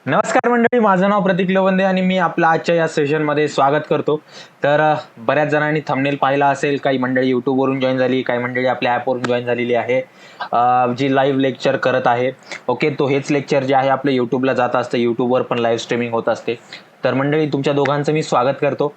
नमस्कार मंडळी, माझं नाव प्रतीक लोवंदे आणि मी आपल्या आजच्या या सेशनमध्ये स्वागत करतो. तर बऱ्याच जणांनी थंबनेल पाहिला असेल. काही मंडळी युट्यूबवरून जॉईन झाली, काही मंडळी आपल्या ॲपवरून जॉईन झालेली आहे, जी लाईव्ह लेक्चर करत आहे. ओके, तो हेच लेक्चर जे आहे आपल्या युट्यूबला जात असतं, युट्यूबवर पण लाईव्ह स्ट्रीमिंग होत असते. तर मंडळी, तुमच्या दोघांचं मी स्वागत करतो.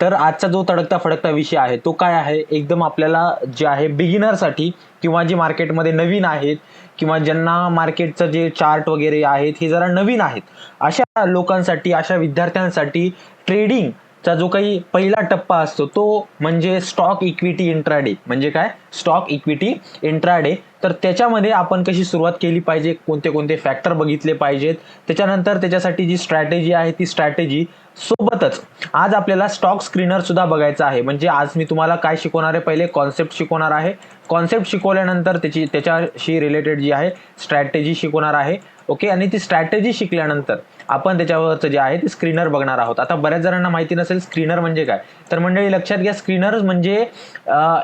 तर आजचा जो तडकता फडकता विषय आहे तो काय आहे, एकदम आपल्याला जे आहे बिगिनरसाठी किंवा जे मार्केटमध्ये नवीन आहेत किंवा ज्यांना मार्केटचं जे चार्ट वगैरे आहेत हे जरा नवीन आहेत, अशा लोकांसाठी, अशा विद्यार्थ्यांसाठी ट्रेडिंगचा जो काही पहिला टप्पा असतो तो म्हणजे स्टॉक इक्विटी इंट्राडे. म्हणजे काय स्टॉक इक्विटी इंट्राडे? तर त्याच्यामध्ये आपण कशी सुरुवात केली पाहिजे, कोणते कोणते फॅक्टर बघितले पाहिजेत, त्याच्यानंतर त्याच्यासाठी जी स्ट्रॅटेजी आहे ती स्ट्रॅटेजी सोबतच आज आपल्याला स्टॉक स्क्रीनर सुद्धा बघायचा आहे. म्हणजे आज मी तुम्हाला काय शिकवणार आहे, पहिले कॉन्सेप्ट शिकवणार आहे. कॉन्सेप्ट शिकवल्यानंतर त्याच्याशी रिलेटेड जी आहे स्ट्रॅटेजी शिकवणार आहे. ओके, आणि ती स्ट्रॅटेजी शिकल्यानंतर आपण त्याच्यावरचं जे आहे ते स्क्रीनर बघणार आहोत. आता बऱ्याच जणांना माहिती नसेल स्क्रीनर म्हणजे काय. तर मंडळी लक्षात घ्या, स्क्रीनर म्हणजे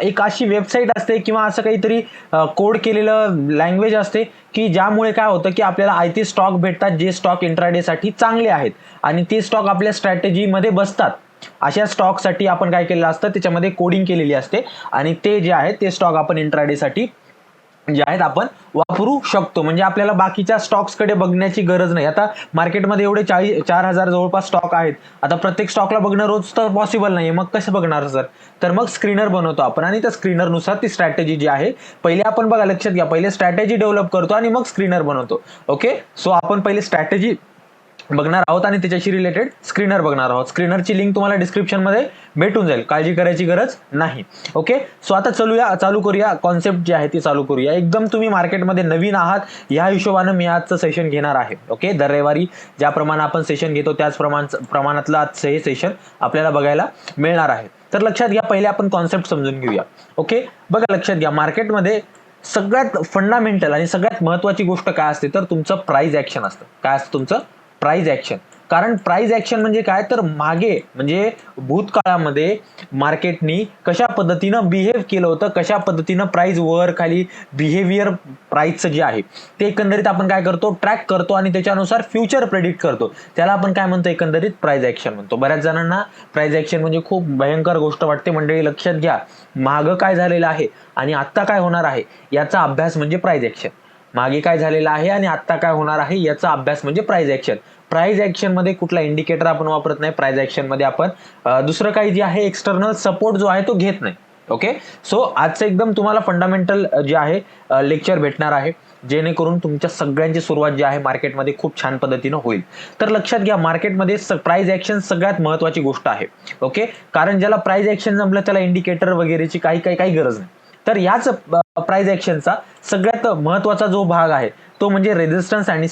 एक अशी वेबसाईट असते किंवा असं काहीतरी कोड केलेलं लँग्वेज असते की ज्यामुळे काय होतं की आपल्याला आयते स्टॉक भेटतात जे स्टॉक इंट्राडेसाठी चांगले आहेत आणि ते स्टॉक आपल्या स्ट्रॅटेजीमध्ये बसतात. अशा स्टॉकसाठी आपण काय केलेलं असतं, त्याच्यामध्ये कोडिंग केलेली असते आणि ते जे आहे ते स्टॉक आपण इंट्राडेसाठी जे आहेत आपण वापरू शकतो. म्हणजे आपल्याला बाकीच्या स्टॉक्सकडे बघण्याची गरज नाही. आता मार्केटमध्ये एवढे 4,000 जवळपास स्टॉक आहेत. आता प्रत्येक स्टॉकला बघणं रोज तर पॉसिबल नाही, मग कसं बघणार सर? तर मग स्क्रीनर बनवतो आपण आणि त्या स्क्रीनरनुसार ती स्ट्रॅटेजी जी आहे, पहिले आपण बघा, लक्षात घ्या, पहिले स्ट्रॅटेजी डेव्हलप करतो आणि मग स्क्रीनर बनवतो. ओके, सो आपण पहिले स्ट्रॅटेजी बघणार आहोत आणि त्याच्याशी रिलेटेड स्क्रीनर बघणार आहोत. स्क्रीनरची लिंक तुम्हाला डिस्क्रिप्शन मध्ये भेटून जाईल, काळजी करायची गरज नाही. ओके, सो आता चालू करूया. कॉन्सेप्ट जी आहे ती चालू करूया. एकदम तुम्ही मार्केटमध्ये नवीन आहात या हिशोबानं मी आजचं सेशन घेणार आहे. ओके, दर रविवारी ज्याप्रमाणे आपण सेशन घेतो त्याच प्रमाणातलं आजचं हे सेशन आपल्याला बघायला मिळणार आहे. तर लक्षात घ्या, पहिले आपण कॉन्सेप्ट समजून घेऊया. ओके, बघा, लक्षात घ्या, मार्केटमध्ये सगळ्यात फंडामेंटल आणि सगळ्यात महत्वाची गोष्ट काय असते तर तुमचं प्राइस ऍक्शन असतं. काय असतं तुमचं? Price action. कारण प्राइस ऍक्शन म्हणजे काय तर मागे म्हणजे भूतकाळामध्ये मार्केटनी कशा पद्धतीनं बिहेव केलं होतं, कशा पद्धतीनं प्राइस वर खाली बिहेवियर प्राइसचं जे आहे ते एकंदरीत आपण काय करतो, ट्रॅक करतो आणि त्याच्यानुसार फ्युचर प्रेडिक्ट करतो. त्याला आपण काय म्हणतो, एकंदरीत प्राइस ऍक्शन म्हणतो. बऱ्याच जणांना प्राइस ऍक्शन म्हणजे खूप भयंकर गोष्ट वाटते. मंडळी लक्षात घ्या, मागं काय झालेलं आहे आणि आता काय होणार आहे याचा अभ्यास म्हणजे प्राइस ऍक्शन. मागे काय झालेलं आहे आणि आता काय होणार आहे याचा अभ्यास म्हणजे प्राइस ऍक्शन. प्राइस ऍक्शन मध्ये कुठला इंडिकेटर आपण वापरत नाही. प्राइस ऍक्शन मध्ये आपण दुसरं काही जे आहे एक्सटर्नल सपोर्ट जो आहे तो घेत नाही. ओके, सो आजचं एकदम तुम्हाला फंडामेंटल जे आहे लेक्चर भेटणार आहे, जेणेकरून तुमच्या सगळ्यांची सुरुवात जी आहे मार्केटमध्ये खूप छान पद्धतीनं होईल. तर लक्षात घ्या, मार्केटमध्ये प्राइस ऍक्शन सगळ्यात महत्वाची गोष्ट आहे. ओके, कारण ज्याला प्राइस ऍक्शन जमलं त्याला इंडिकेटर वगैरेची काही गरज नाही. तर याच प्राइस ऍक्शनचा सगळ्यात महत्वाचा जो भाग आहे तो म्हणजे रेजिस्टन्स आणि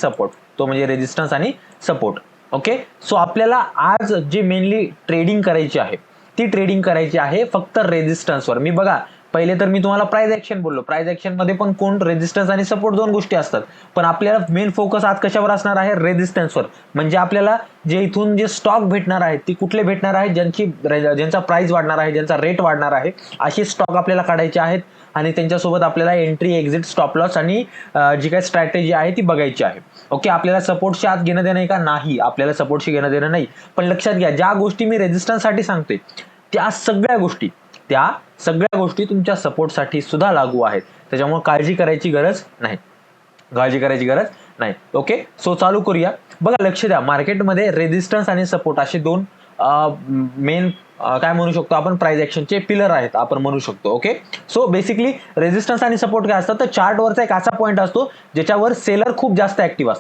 सपोर्ट. ओके, सो आपल्याला आज जे मेनली ट्रेडिंग करायची आहे ती ट्रेडिंग करायची आहे फक्त रेजिस्टन्सवर. मी बघा, पहिले तर मी तुम्हाला प्राइस ऍक्शन बोललो. प्राइस ऍक्शन मध्ये पण कोण रेजिस्टन्स आणि सपोर्ट दोन गोष्टी असतात, पण आपल्याला मेन फोकस आज कशावर असणार आहे? रेजिस्टन्सवर. म्हणजे आपल्याला जे इथून जे स्टॉक भेटणार आहेत ती कुठले भेटणार आहेत, ज्यांचा प्राइस वाढणार आहे, ज्यांचा रेट वाढणार आहे, असे स्टॉक आपल्याला काढायचे आहेत आणि त्यांच्यासोबत आपल्याला एंट्री, एक्झिट, स्टॉप लॉस आणि जी काही स्ट्रॅटेजी आहे ती बघायची आहे. ओके, आपल्याला सपोर्टशी आत घेणं देणं आहे का? नाही, आपल्याला सपोर्टशी घेणं देणं नाही. पण लक्षात घ्या, ज्या गोष्टी मी रेजिस्टन्ससाठी सांगतोय त्या सगळ्या गोष्टी तुमच्या सपोर्टसाठी सुद्धा लागू आहेत. त्याच्यामुळे काळजी करायची गरज नाही. ओके, सो चालू करूया. बघा, लक्ष द्या, मार्केटमध्ये रेजिस्टन्स आणि सपोर्ट असे दोन मेन काय म्हणू शकतो आपण, प्राइस ऍक्शनचे पिलर आहेत आपण म्हणू शकतो. ओके, सो बेसिकली रेजिस्टन्स आणि सपोर्ट काय असतात तर चार्टवरचा एक असा पॉईंट असतो ज्याच्यावर सेलर खूप जास्त ऍक्टिव्ह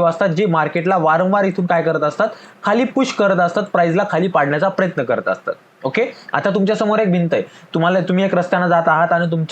असतात, जे मार्केटला वारंवार इथून काय करत असतात, खाली पुश करत असतात, प्राइसला खाली पाडण्याचा प्रयत्न करत असतात. ओके, आता तुमच्या समोर एक भिंत आहे. तुम्ही एक रस्त्याने जात आहात आणि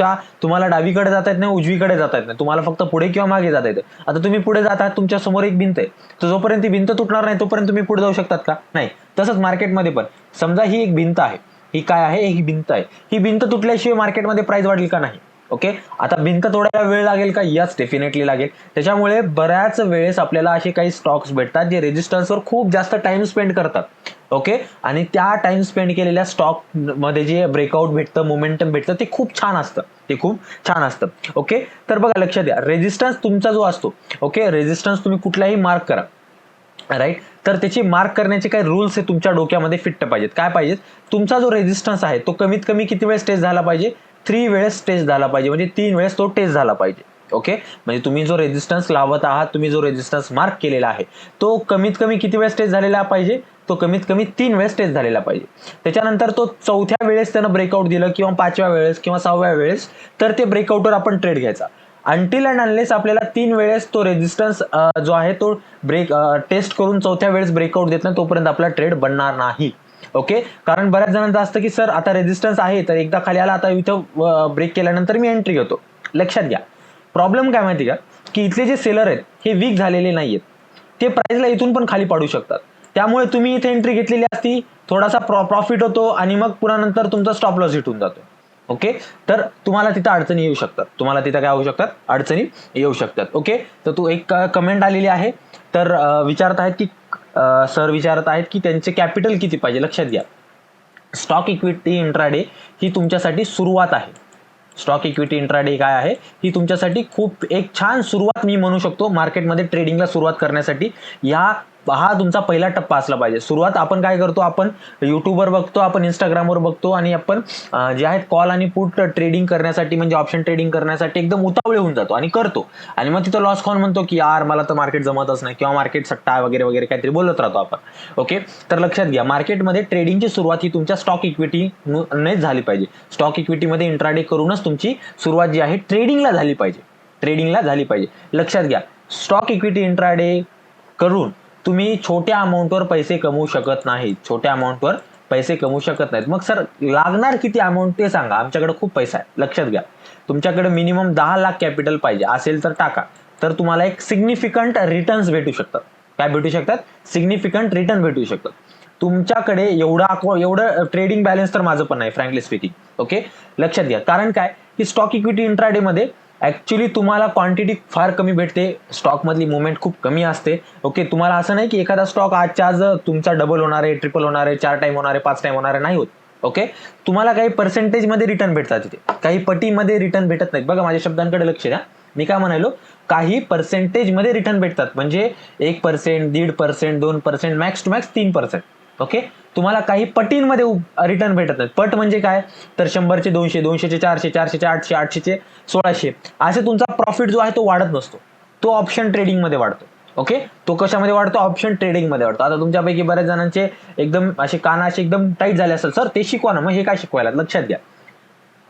तुम्हाला डावीकडे जाता येत नाही, उजवीकडे जाता येत नाही, तुम्हाला फक्त पुढे किंवा मागे जाता येतं. आता तुम्ही पुढे जात आहात, तुमच्या समोर एक भिंत आहे, तर जोपर्यंत ती भिंत तुटणार नाही तोपर्यंत तुम्ही पुढे जाऊ शकतात का? नाही. तसंच मार्केटमध्ये पण समजा ही एक भिंत आहे, ही काय आहे, ही भिंत आहे, ही भिंत तुटल्याशिवाय मार्केटमध्ये प्राइस वाढेल का? नाही. ओके, आता भिंत तोडायला वेळ लागेल का? यस, डेफिनेटली लागेल. त्याच्यामुळे बऱ्याच वेळेस आपल्याला असे काही स्टॉक्स भेटतात जे रेजिस्टन्सवर खूप जास्त टाइम स्पेंड करतात. ओके, आणि त्या टाइम स्पेंड केलेल्या स्टॉक मध्ये जे ब्रेकआउट भेटतं, मोमेंटम भेटतं, ते खूप छान असतं, ते खूप छान असतं. ओके, तर बघा लक्षात द्या, रेजिस्टन्स तुमचा जो असतो, ओके, रेजिस्टन्स तुम्ही कुठलाही मार्क करा, राईट, तर त्याची मार्क करण्याचे काही रूल्स हे तुमच्या डोक्यामध्ये फिट पाहिजेत. काय पाहिजेत? तुमचा जो रेजिस्टन्स आहे तो कमीत कमी किती वेळेस टेस्ट झाला पाहिजे? 3 वेळेस टेस्ट झाला पाहिजे, म्हणजे 3 वेळेस तो टेस्ट झाला पाहिजे. ओके, म्हणजे तुम्ही जो रेजिस्टन्स लावत आहात, तुम्ही जो रेजिस्टन्स मार्क केलेला आहे तो कमीत कमी किती वेळेस टेस्ट झालेला पाहिजे? तो कमीत कमी 3 वेळेस टेस्ट झालेला पाहिजे. त्याच्यानंतर तो 4थ्या वेळेस त्यानं ब्रेकआउट दिलं किंवा 5व्या वेळेस किंवा 6व्या वेळेस, तर ते ब्रेकआउटवर आपण ट्रेड घ्यायचा. अनटिल अँड अनलेस आपल्याला 3 वेळेस तो रेजिस्टन्स जो आहे तो टेस्ट करून 4थ्या वेळेस ब्रेकआउट देत नाही, तोपर्यंत आपला ट्रेड बनणार नाही. ओके, कारण बऱ्याच जणांचं असतं की सर आता रेजिस्टन्स आहे, तर एकदा खाली आला, आता इथं ब्रेक केल्यानंतर मी एंट्री घेतो. लक्षात घ्या, प्रॉब्लेम काय माहिती का, की इथले जे सेलर आहेत हे वीक झालेले नाहीयेत, ते प्राइसला इथून पण खाली पाडू शकतात. त्यामुळे तुम्ही इथे एंट्री घेतलेली असती, थोडासा प्रॉफिट होतो आणि मग पुन्हा नंतर तुमचा स्टॉप लॉस हिट होऊन जातो. ओके, तर तुम्हाला तिथं अडचणी येऊ शकतात, तुम्हाला तिथं काय होऊ शकतात? अडचणी येऊ शकतात. ओके, तर तू एक कमेंट आलेली आहे, तर विचारत आहेत की सर विचारत आहेत की त्यांचे कॅपिटल किती पाहिजे. लक्षात घ्या, स्टॉक इक्विटी इंट्राडे ही तुमच्यासाठी सुरुवात आहे. स्टॉक इक्विटी इंट्राडे काय आहे? ही तुमच्यासाठी खूप एक छान सुरुवात मी म्हणू शकतो मार्केटमध्ये ट्रेडिंगला सुरुवात करण्यासाठी. हा तुमचा पहिला टप्पा असला पाहिजे. सुरुवात आपण काय करतो, आपण युट्यूबवर बघतो, आपण इंस्टाग्रामवर बघतो आणि आपण जे आहेत कॉल आणि पुट ट्रेडिंग करण्यासाठी, म्हणजे ऑप्शन ट्रेडिंग करण्यासाठी एकदम उतावळे होऊन जातो आणि करतो, आणि मग तिथं लॉस खाऊन म्हणतो की यार मला तर मार्केट जमतच नाही, किंवा मार्केट सट्टा वगैरे वगैरे काहीतरी बोलत राहतो आपण. ओके, तर लक्षात घ्या, मार्केटमध्ये ट्रेडिंगची सुरुवात ही तुमच्या स्टॉक इक्विटीनेच झाली पाहिजे. स्टॉक इक्विटीमध्ये इंट्राडे करूनच तुमची सुरुवात जी आहे ट्रेडिंगला झाली पाहिजे, ट्रेडिंगला झाली पाहिजे. लक्षात घ्या, स्टॉक इक्विटी इंट्राडे करून तुम्ही छोट्या अमाऊंटवर पैसे कमवू शकत नाहीत, छोट्या अमाऊंटवर पैसे कमवू शकत नाहीत. मग सर लागणार किती अमाऊंट ते सांगा. आमच्याकडे खूप पैसा आहे. लक्षात घ्या, तुमच्याकडे मिनिमम 10 लाख कॅपिटल पाहिजे असेल तर टाका, तर तुम्हाला एक सिग्निफिकंट रिटर्न्स भेटू शकतात. काय भेटू शकतात? सिग्निफिकंट रिटर्न भेटू शकतात. तुमच्याकडे एवढं ट्रेडिंग बॅलन्स तर माझं पण नाही, फ्रँकली स्पीकिंग. ओके, लक्षात घ्या, कारण काय की स्टॉक इक्विटी इंट्राडे मध्ये ऍक्च्युली तुम्हाला क्वांटिटी फार कमी भेटते, स्टॉक मधली मुवमेंट खूप कमी असते. ओके, तुम्हाला असं नाही की एखादा स्टॉक आजच्या आज तुमचा डबल होणार आहे, ट्रिपल होणार आहे, 4 टाइम होणार आहे, 5 टाइम होणार आहे, नाही होत. ओके, तुम्हाला काही पर्सेंटेज मध्ये रिटर्न भेटतात, तिथे काही पटीमध्ये रिटर्न भेटत नाहीत. बघा, माझ्या शब्दांकडे लक्ष द्या, मी काय म्हणालो, काही पर्सेंटेज मध्ये रिटर्न भेटतात, म्हणजे 1%, 1.5%, 2%, मॅक्स टू मॅक्स 3%. ओके, तुम्हाला काही पटींमध्ये रिटर्न भेटत नाहीत. पट म्हणजे काय, तर 100चे 200, 200चे 400, 400चे 800, 800चे 1600, असे तुमचा प्रॉफिट जो आहे तो वाढत नसतो, तो ऑप्शन ट्रेडिंग मध्ये वाढतो. ओके, तो कशामध्ये वाढतो? ऑप्शन ट्रेडिंग मध्ये वाढतो. आता तुमच्यापैकी बऱ्याच जणांचे एकदम असे कान असे एकदम टाईट झाले असेल, सर ते शिकवा ना. मग हे काय शिकवायला? लक्षात घ्या,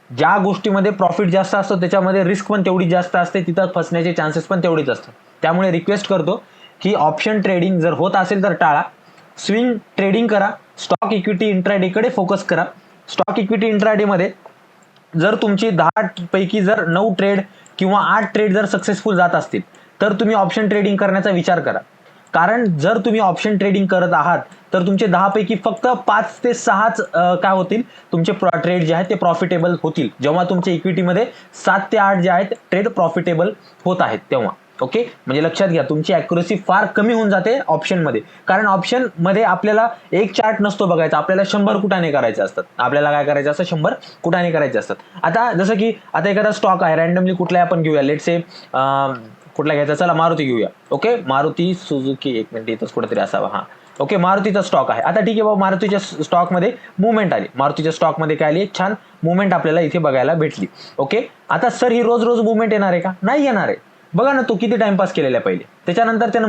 ज्या गोष्टीमध्ये प्रॉफिट जास्त असतो त्याच्यामध्ये रिस्क पण तेवढीच जास्त असते, तिथं फसण्याचे चान्सेस पण तेवढीच असतात. त्यामुळे रिक्वेस्ट करतो की ऑप्शन ट्रेडिंग जर होत असेल तर टाळा, स्विंग ट्रेडिंग करा, स्टॉक इक्विटी इंट्राडे कडे फोकस करा. स्टॉक इक्विटी इंट्राडे मध्ये जर तुमची 10 पैकी जर 9 ट्रेड किंवा 8 ट्रेड जर सक्सेसफुल जात असतील, तर तुम्ही ऑप्शन ट्रेडिंग करण्याचा विचार करा. कारण जर तुम्ही ऑप्शन ट्रेडिंग करत आहात तर तुमचे 10 पैकी फक्त 5 ते 6च काय होतील, तुमचे ट्रेड जे आहेत ते प्रॉफिटेबल होतील, जेव्हा तुमच्या इक्विटीमध्ये 7 ते 8 जे आहेत ट्रेड प्रॉफिटेबल होत आहेत तेव्हा. ओके, म्हणजे लक्षात घ्या, तुमची अॅक्युरसी फार कमी होऊन जाते ऑप्शन मध्ये. कारण ऑप्शन मध्ये आपल्याला एक चार्ट नसतो बघायचा, आपल्याला 100 कुटाने करायचे असतात. आपल्याला काय करायचं असतं? 100 कुटाने करायचे असतात. आता जसं की आता एखादा स्टॉक आहे, रॅन्डमली कुठला आपण घेऊया, लेट से कुठला घ्यायचा, चला मारुती घेऊया. ओके, मारुती सुझुकी, एक मिनिट इथंच कुठेतरी असावा. हा, ओके, मारुतीचा स्टॉक आहे. आता ठीक आहे बाबा, मारुतीच्या स्टॉकमध्ये मुवमेंट आली, मारुतीच्या स्टॉकमध्ये काय आली, एक छान मुवमेंट आपल्याला इथे बघायला भेटली. ओके, आता सर ही रोज रोज मुवमेंट येणार आहे का? नाही येणार आहे. बघा ना, तो किती टाइमपास केलेला आहे पहिले, त्याच्यानंतर त्याने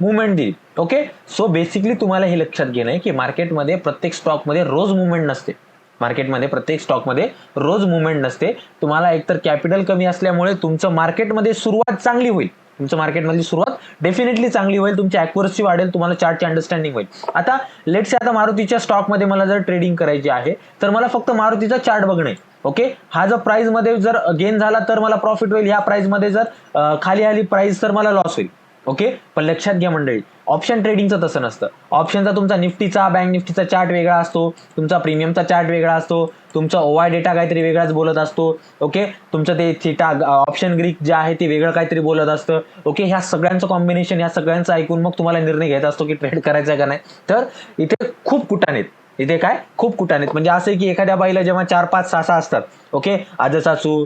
मुवमेंट दिली, ओके. सो बेसिकली तुम्हाला हे लक्षात घेणं आहे की मार्केटमध्ये प्रत्येक स्टॉकमध्ये रोज मुवमेंट नसते. तुम्हाला एकतर कॅपिटल कमी असल्यामुळे तुमचं मार्केटमध्ये सुरुवात चांगली होईल, मार्केटमधली सुरुवात डेफिनेटली चांगली होईल, तुमची अॅक्युरसी वाढेल, तुम्हाला चार्टची अंडरस्टँडिंग होईल. आता लेट्स से आता मारुतीच्या स्टॉकमध्ये मला जर ट्रेडिंग करायची आहे, तर मला फक्त मारुतीचा चार्ट बघणे. ओके, हा जर प्राइस मध्ये जर गेन झाला तर मला प्रॉफिट होईल, ह्या प्राइस मध्ये जर खाली आली प्राइस तर मला लॉस होईल. ओके, पण लक्षात घ्या मंडळी, ऑप्शन ट्रेडिंगचं तसं नसतं. ऑप्शनचा तुमचा निफ्टीचा बँक निफ्टीचा चार्ट वेगळा असतो, तुमचा प्रीमियमचा चार्ट वेगळा असतो, तुमचा ओवाय डेटा काहीतरी वेगळाच बोलत असतो. ओके, तुमचं ते थिटा ऑप्शन ग्रीक जे आहे ते वेगळं काहीतरी बोलत असतं. ओके, ह्या सगळ्यांचं कॉम्बिनेशन, ह्या सगळ्यांचं ऐकून मग तुम्हाला निर्णय घ्यायचा असतो की ट्रेड करायचा का नाही. तर इथे खूप कुटाणेत, इथे काय खूप कुटाणेत. म्हणजे असं आहे की एखाद्या बाईला जेव्हा 4 5 6 असतात, ओके, आजं सासू,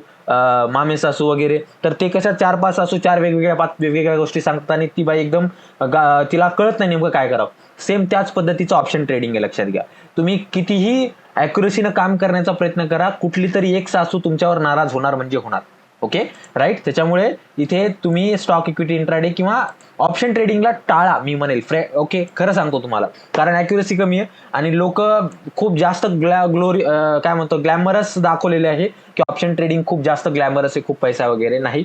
मामे सासू वगैरे, तर ते कशा 4 5 सासू 4 वेगवेगळ्या गोष्टी सांगतात आणि ती बाई एकदम तिला कळत नाही नेमकं काय करावं. सेम त्याच पद्धतीचं ऑप्शन ट्रेडिंग आहे, लक्षात घ्या. तुम्ही कितीही ॲक्युरेसीनं काम करण्याचा प्रयत्न करा, कुठली तरी एक सासू तुमच्यावर नाराज होणार म्हणजे होणार. Okay, right. त्याच्यामुळे इथे तुम्ही स्टॉक इक्विटी इंट्राडे किंवा ऑप्शन ट्रेडिंगला टाळा, मी म्हणेल. ओके, खरं सांगतो तुम्हाला, कारण ॲक्युरेसी कमी आहे आणि लोक खूप जास्त काय म्हणतो ग्लॅमरस दाखवलेले आहे की ऑप्शन ट्रेडिंग खूप जास्त ग्लॅमरस आहे, खूप पैसा वगैरे नाही.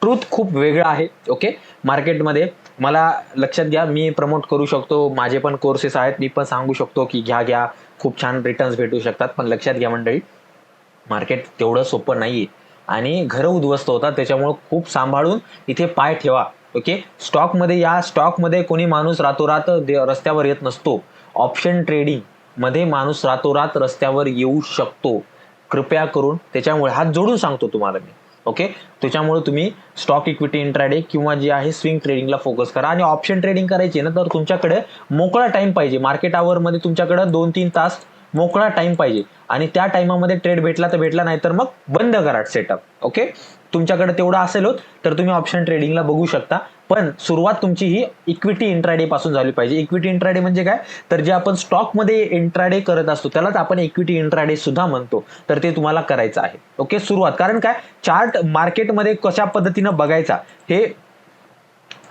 ट्रूथ खूप वेगळं आहे. ओके, मार्केटमध्ये मला लक्षात घ्या, मी प्रमोट करू शकतो, माझे पण कोर्सेस आहेत, मी पण सांगू शकतो की घ्या, खूप छान रिटर्न्स भेटू शकतात. पण लक्षात घ्या मंडळी, मार्केट तेवढं सोपं नाहीये आणि घरं उद्ध्वस्त होतात. त्याच्यामुळे खूप सांभाळून इथे पाय ठेवा. ओके, स्टॉकमध्ये कोणी माणूस रातोरात रस्त्यावर येत नसतो. ऑप्शन ट्रेडिंग मध्ये माणूस रातोरात रस्त्यावर येऊ शकतो. कृपया करून त्याच्यामुळे हात जोडून सांगतो तुम्हाला मी. ओके, त्याच्यामुळे तुम्ही स्टॉक इक्विटी इंट्राडे किंवा जे आहे स्विंग ट्रेडिंगला फोकस करा. आणि ऑप्शन ट्रेडिंग करायची ना, तर तुमच्याकडे मोकळा टाइम पाहिजे. मार्केट आवरमध्ये तुमच्याकडे 2-3 तास मोकळा टाइम पाहिजे आणि त्या टाइमामध्ये ट्रेड भेटला तर भेटला, नाही तर मग बंद करा सेटअप. ओके, तुमच्याकडे तेवढं असेल होत तर तुम्ही ऑप्शन ट्रेडिंगला बघू शकता. पण सुरुवात तुमची ही इक्विटी इंट्राडे पासून झाली पाहिजे. इक्विटी इंट्राडे म्हणजे काय, तर जे आपण स्टॉकमध्ये इंट्राडे करत असतो त्यालाच आपण इक्विटी इंट्राडे सुद्धा म्हणतो. तर ते तुम्हाला करायचं आहे. ओके, सुरुवात. कारण काय, चार्ट मार्केटमध्ये कशा पद्धतीनं बघायचा हे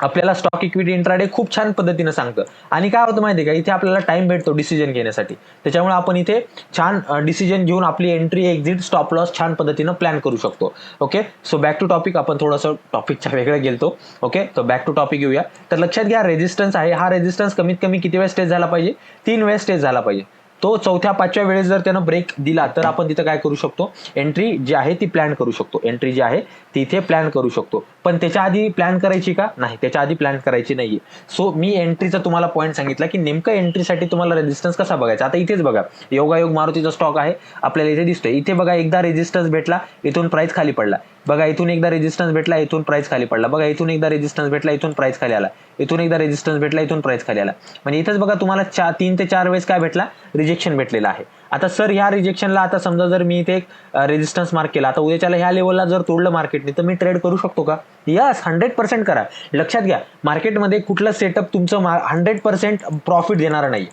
आपल्याला स्टॉक इक्विटी इंट्राडे खूप छान पद्धतीनं सांगतं. आणि काय होतं माहिती आहे का, इथे आपल्याला टाइम भेटतो डिसिजन घेण्यासाठी. त्याच्यामुळे आपण इथे छान डिसिजन घेऊन आपली एंट्री एक्झिट स्टॉप लॉस छान पद्धतीनं प्लॅन करू शकतो. Okay, so back to topic. आपण थोडंसं टॉपिकच्या वेगळं गेलतो. ओके, तर बॅक टू टॉपिक येऊया. तर लक्षात घ्या, रेजिस्टन्स आहे, हा रेजिस्टन्स कमीत कमी किती वेळेस टेस्ट झाला पाहिजे, 3 वेळेस टेस्ट झाला पाहिजे. तो 4थ्या-5व्या वेळेस जर त्यानं ब्रेक दिला तर आपण तिथं काय करू शकतो, एंट्री जी आहे ती प्लॅन करू शकतो. एंट्री जी आहे ती इथे प्लॅन करू शकतो. पण त्याच्या आधी प्लॅन करायची का, नाही, त्याच्या आधी प्लॅन करायची नाहीये. सो मी एंट्रीचा तुम्हाला पॉईंट सांगितला की नेमकं एंट्रीसाठी तुम्हाला रेजिस्टन्स कसा बघायचा. आता इथेच बघा, योगायोग मारुतीचा स्टॉक आहे, आपल्याला इथे दिसतोय. इथे बघा, एकदा रेजिस्टन्स भेटला, इथून प्राइस खाली पडला. बघा, इथून एकदा रेजिस्टन्स भेटला, इथून प्राइस खाली पडला. बघा, इथून एकदा रेजिस्टन्स भेटला, इथून प्राइस खाली आला. इथून एकदा रेजिस्टन्स भेटला, इथून प्राइस खाली आला. म्हणजे इथेच बघा, तुम्हाला 3 ते 4 वेळेस काय भेटला, रिजेक्शन भेटलेला आहे. आता सर ह्या रिजेक्शनला, आता समजा जर मी इथे एक रेजिस्टन्स मार्क केला, आता उद्याच्याला ह्या लेवलला जर तोडलं मार्केटने, तर मी ट्रेड करू शकतो का, यस, 100% करा. लक्षात घ्या, मार्केटमध्ये कुठलं सेटअप तुमचं 100% प्रॉफिट देणार नाही.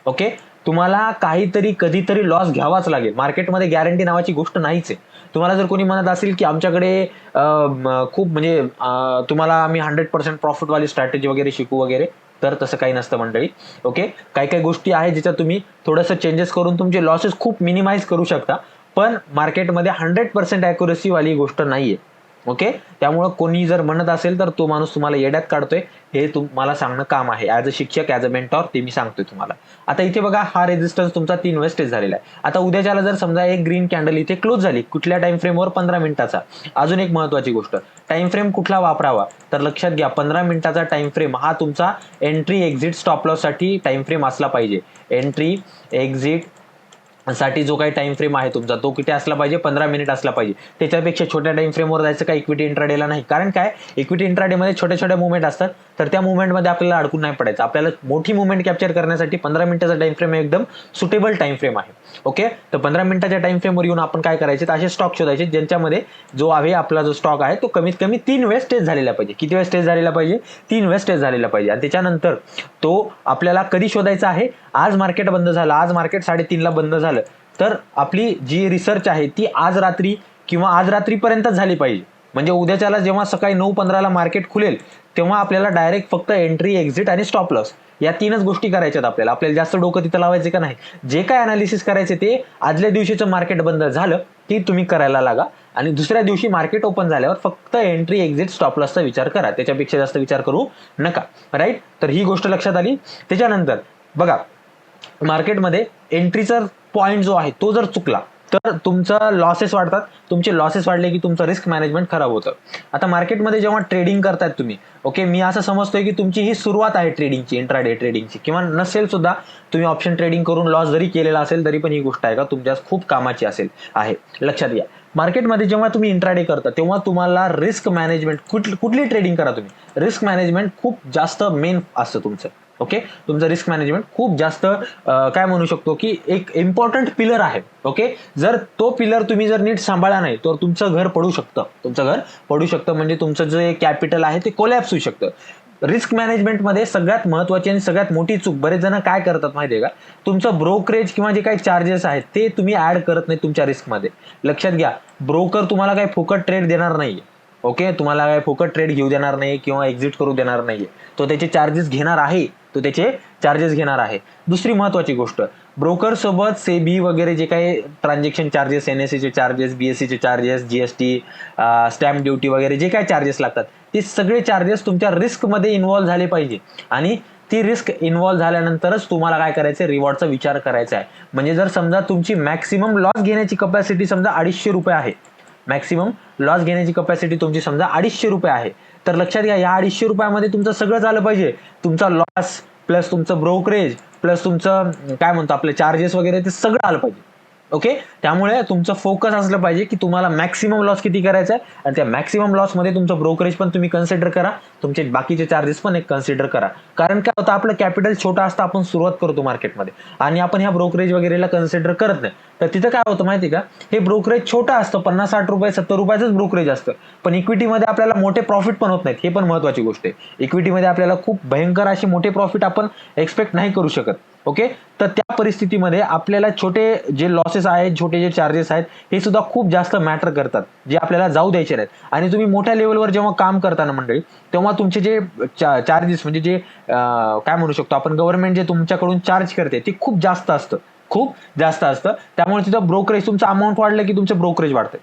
ओके, तुम्हाला काहीतरी कधीतरी लॉस घ्यावाच लागेल. मार्केटमध्ये गॅरंटी नावाची गोष्ट नाहीच आहे. तुम्हाला जर कोणी म्हणत असेल की आमच्याकडे खूप म्हणजे तुम्हाला आम्ही 100% प्रॉफिटवाली स्ट्रॅटेजी वगैरे शिकू वगैरे, तर तसं काही नसतं मंडळी. ओके, काही गोष्टी आहेत ज्याच्यात तुम्ही थोडंसं चेंजेस करून तुमचे लॉसेस खूप मिनिमाइज करू शकता. पण मार्केटमध्ये 100% ॲक्युरेसी वाली गोष्ट नाहीये. ओके, त्यामुळं कोणी जर म्हणत असेल तर तो माणूस तुम्हाला येड्यात काढतोय, हे तुम्हाला सांगणं काम आहे. ॲज अ शिक्षक, ॲज अ मेंटॉर, ते मी सांगतोय तुम्हाला. आता इथे बघा, हा रेजिस्टन्स तुमचा 3 वेळेस टेस्ट झालेला आहे. आता उद्याच्याला जर समजा एक ग्रीन कॅन्डल इथे क्लोज झाली, कुठल्या टाइम फ्रेमवर, 15 मिनिटाचा. अजून एक महत्वाची गोष्ट, टाइम फ्रेम कुठला वापरावा, तर लक्षात घ्या, 15 मिनिटाचा टाइम फ्रेम हा तुमचा एंट्री एक्झिट स्टॉप लॉस साठी टाइम फ्रेम असला पाहिजे. एंट्री एक्झिट साठी जो काही टाइम फ्रेम आहे तुमचा, तो किती असला पाहिजे, 15 मिनिट असला पाहिजे. त्याच्यापेक्षा छोट्या टाइम फ्रेमवर जायचं का इक्विटी इंट्राडेला नाही. कारण काय, इक्विटी इंट्राडेमध्ये छोट्या छोट्या मुवमेंट असतात, तर त्या मुवमेंटमध्ये आपल्याला अडकून नाही पडायचं. आपल्याला मोठी मुवमेंट कॅप्चर करण्यासाठी 15 मिनिटाचा टाइम फ्रेम एकदम सुटेबल टाइम फ्रेम आहे. ओके, तर 15 मिनिटाच्या टाइम फ्रेमवर येऊन आपण काय करायचे, तर असे स्टॉक शोधायचे ज्यांच्यामध्ये जो आहे आपला जो स्टॉक आहे तो कमीत कमी 3 वेळेस टेस्ट झालेला पाहिजे. किती वेळेस टेस्ट झालेला पाहिजे, 3 वेळेस टेस्ट झालेला पाहिजे. आणि त्याच्यानंतर तो आपल्याला कधी शोधायचा आहे, आज मार्केट बंद झालं, आज मार्केट 3:30ला बंद झालं, तर आपली जी रिसर्च आहे ती आज रात्री किंवा आज रात्रीपर्यंतच झाली पाहिजे. म्हणजे उद्याच्याला जेव्हा सकाळी 9:15ला मार्केट खुलेल, तेव्हा आपल्याला डायरेक्ट फक्त एंट्री, एक्झिट आणि स्टॉप लॉस या 3च गोष्टी करायच्यात आपल्याला. आपल्याला जास्त डोकं तिथं लावायचे का नाही. जे काय अनालिसिस करायचे ते आदल्या दिवशीचं मार्केट बंद झालं की तुम्ही करायला लागा, आणि दुसऱ्या दिवशी मार्केट ओपन झाल्यावर फक्त एंट्री, एक्झिट, स्टॉप लॉसचा विचार करा. त्याच्यापेक्षा जास्त विचार करू नका. राईट, तर ही गोष्ट लक्षात आली. त्याच्यानंतर बघा, मार्केटमध्ये एंट्रीचा पॉईंट जो आहे तो जर चुकला, तर तुमचं लॉसेस वाढतात. तुमचे लॉसेस वाढले की तुमचं रिस्क मॅनेजमेंट खराब होतं. आता मार्केटमध्ये जेव्हा ट्रेडिंग करतायत तुम्ही, ओके, मी असं समजतोय की तुमची ही सुरुवात आहे ट्रेडिंगची, इंट्राडे ट्रेडिंगची, किंवा नसेल सुद्धा, तुम्ही ऑप्शन ट्रेडिंग करून लॉस जरी केलेला असेल तरी पण ही गोष्ट आहे का तुमच्या खूप कामाची आहे. लक्षात घ्या, मार्केटमध्ये जेव्हा तुम्ही इंट्राडे करता तेव्हा तुम्हाला रिस्क मॅनेजमेंट, कुठली ट्रेडिंग करा तुम्ही, रिस्क मॅनेजमेंट खूप जास्त मेन असतं तुमचं. ओके, तुमचं रिस्क मॅनेजमेंट खूप जास्त काय म्हणू शकतो की एक इम्पॉर्टंट पिलर आहे. ओके, जर तो पिलर तुम्ही जर नीट सांभाळला नाही तर तुमचं घर पडू शकतं, म्हणजे तुमचं जे कॅपिटल आहे ते कोलॅप्स होऊ शकतं. रिस्क मॅनेजमेंटमध्ये सगळ्यात महत्वाची आणि सगळ्यात मोठी चूक बरेच जण काय करतात माहितीये का, तुमचं ब्रोकरेज किंवा जे काही चार्जेस आहेत ते तुम्ही ऍड करत नाही तुमच्या रिस्कमध्ये. लक्षात घ्या, ब्रोकर तुम्हाला काही फुकट ट्रेड देणार नाहीये. ओके, तुम्हाला काही फुकट ट्रेड घेऊ देणार नाही किंवा एक्झिट करू देणार नाहीये. तो त्याचे चार्जेस घेणार आहे. दुसरी महत्वाची गोष्ट, ब्रोकर सोबत सेबी वगैरे जे काही ट्रान्झॅक्शन चार्जेस, एनएससीचे चार्जेस, बीएससीचे चार्जेस, जीएसटी, स्टॅम्प ड्युटी वगैरे जे काही चार्जेस लागतात ते सगळे चार्जेस तुमच्या रिस्कमध्ये इन्व्हॉल्व्ह झाले पाहिजे. आणि ती रिस्क इन्व्हॉल्व्ह झाल्यानंतरच तुम्हाला काय करायचं, रिवॉर्डचा विचार करायचा आहे. म्हणजे जर समजा तुमची मॅक्सिमम लॉस घेण्याची कपॅसिटी समजा ₹250 आहे, मॅक्सिमम लॉस घेण्याची कपॅसिटी तुमची समजा ₹250 आहे, तर लक्षात घ्या, या ₹250 तुमचं सगळं झालं पाहिजे. तुमचा लॉस प्लस तुमचं ब्रोकरेज प्लस तुमचं काय म्हणतो आपले चार्जेस वगैरे ते सगळं आलं पाहिजे. ओके, त्यामुळे तुमचं फोकस असलं पाहिजे की तुम्हाला मॅक्सिमम लॉस किती करायचा आहे, आणि त्या मॅक्सिमम लॉस मध्ये तुमचं ब्रोकरेज पण तुम्ही कन्सिडर करा, तुमचे बाकीचे चार्जेस पण एक कन्सिडर करा. कारण काय होतं, आपलं कॅपिटल छोटा असतं, आपण सुरुवात करतो मार्केटमध्ये आणि आपण ह्या ब्रोकरेज वगैरेला कन्सिडर करत नाही. तर तिथं काय होतं माहिती का, हे ब्रोकरेज छोटं असतं, ₹50-60, ₹70 ब्रोकरेज असतं, पण इक्विटीमध्ये आपल्याला मोठे प्रॉफिट पण होत नाहीत. हे पण महत्वाची गोष्ट आहे. इक्विटीमध्ये आपल्याला खूप भयंकर असे मोठे प्रॉफिट आपण एक्सपेक्ट नाही करू शकत. ओके, तर त्या परिस्थितीमध्ये आपल्याला छोटे जे लॉसेस आहेत, छोटे जे चार्जेस आहेत, हे सुद्धा खूप जास्त मॅटर करतात, जे आपल्याला जाऊ द्यायचे नाहीत. आणि तुम्ही मोठ्या लेवलवर जेव्हा काम करताना मंडळी, तेव्हा तुमचे जे चार्जेस म्हणजे जे काय म्हणू शकतो आपण, गव्हर्नमेंट जे तुमच्याकडून चार्ज करते ते खूप जास्त असतं. त्यामुळे तिथं ब्रोकरेज, तुमचं अमाऊंट वाढलं की तुमचं ब्रोकरेज वाढतं,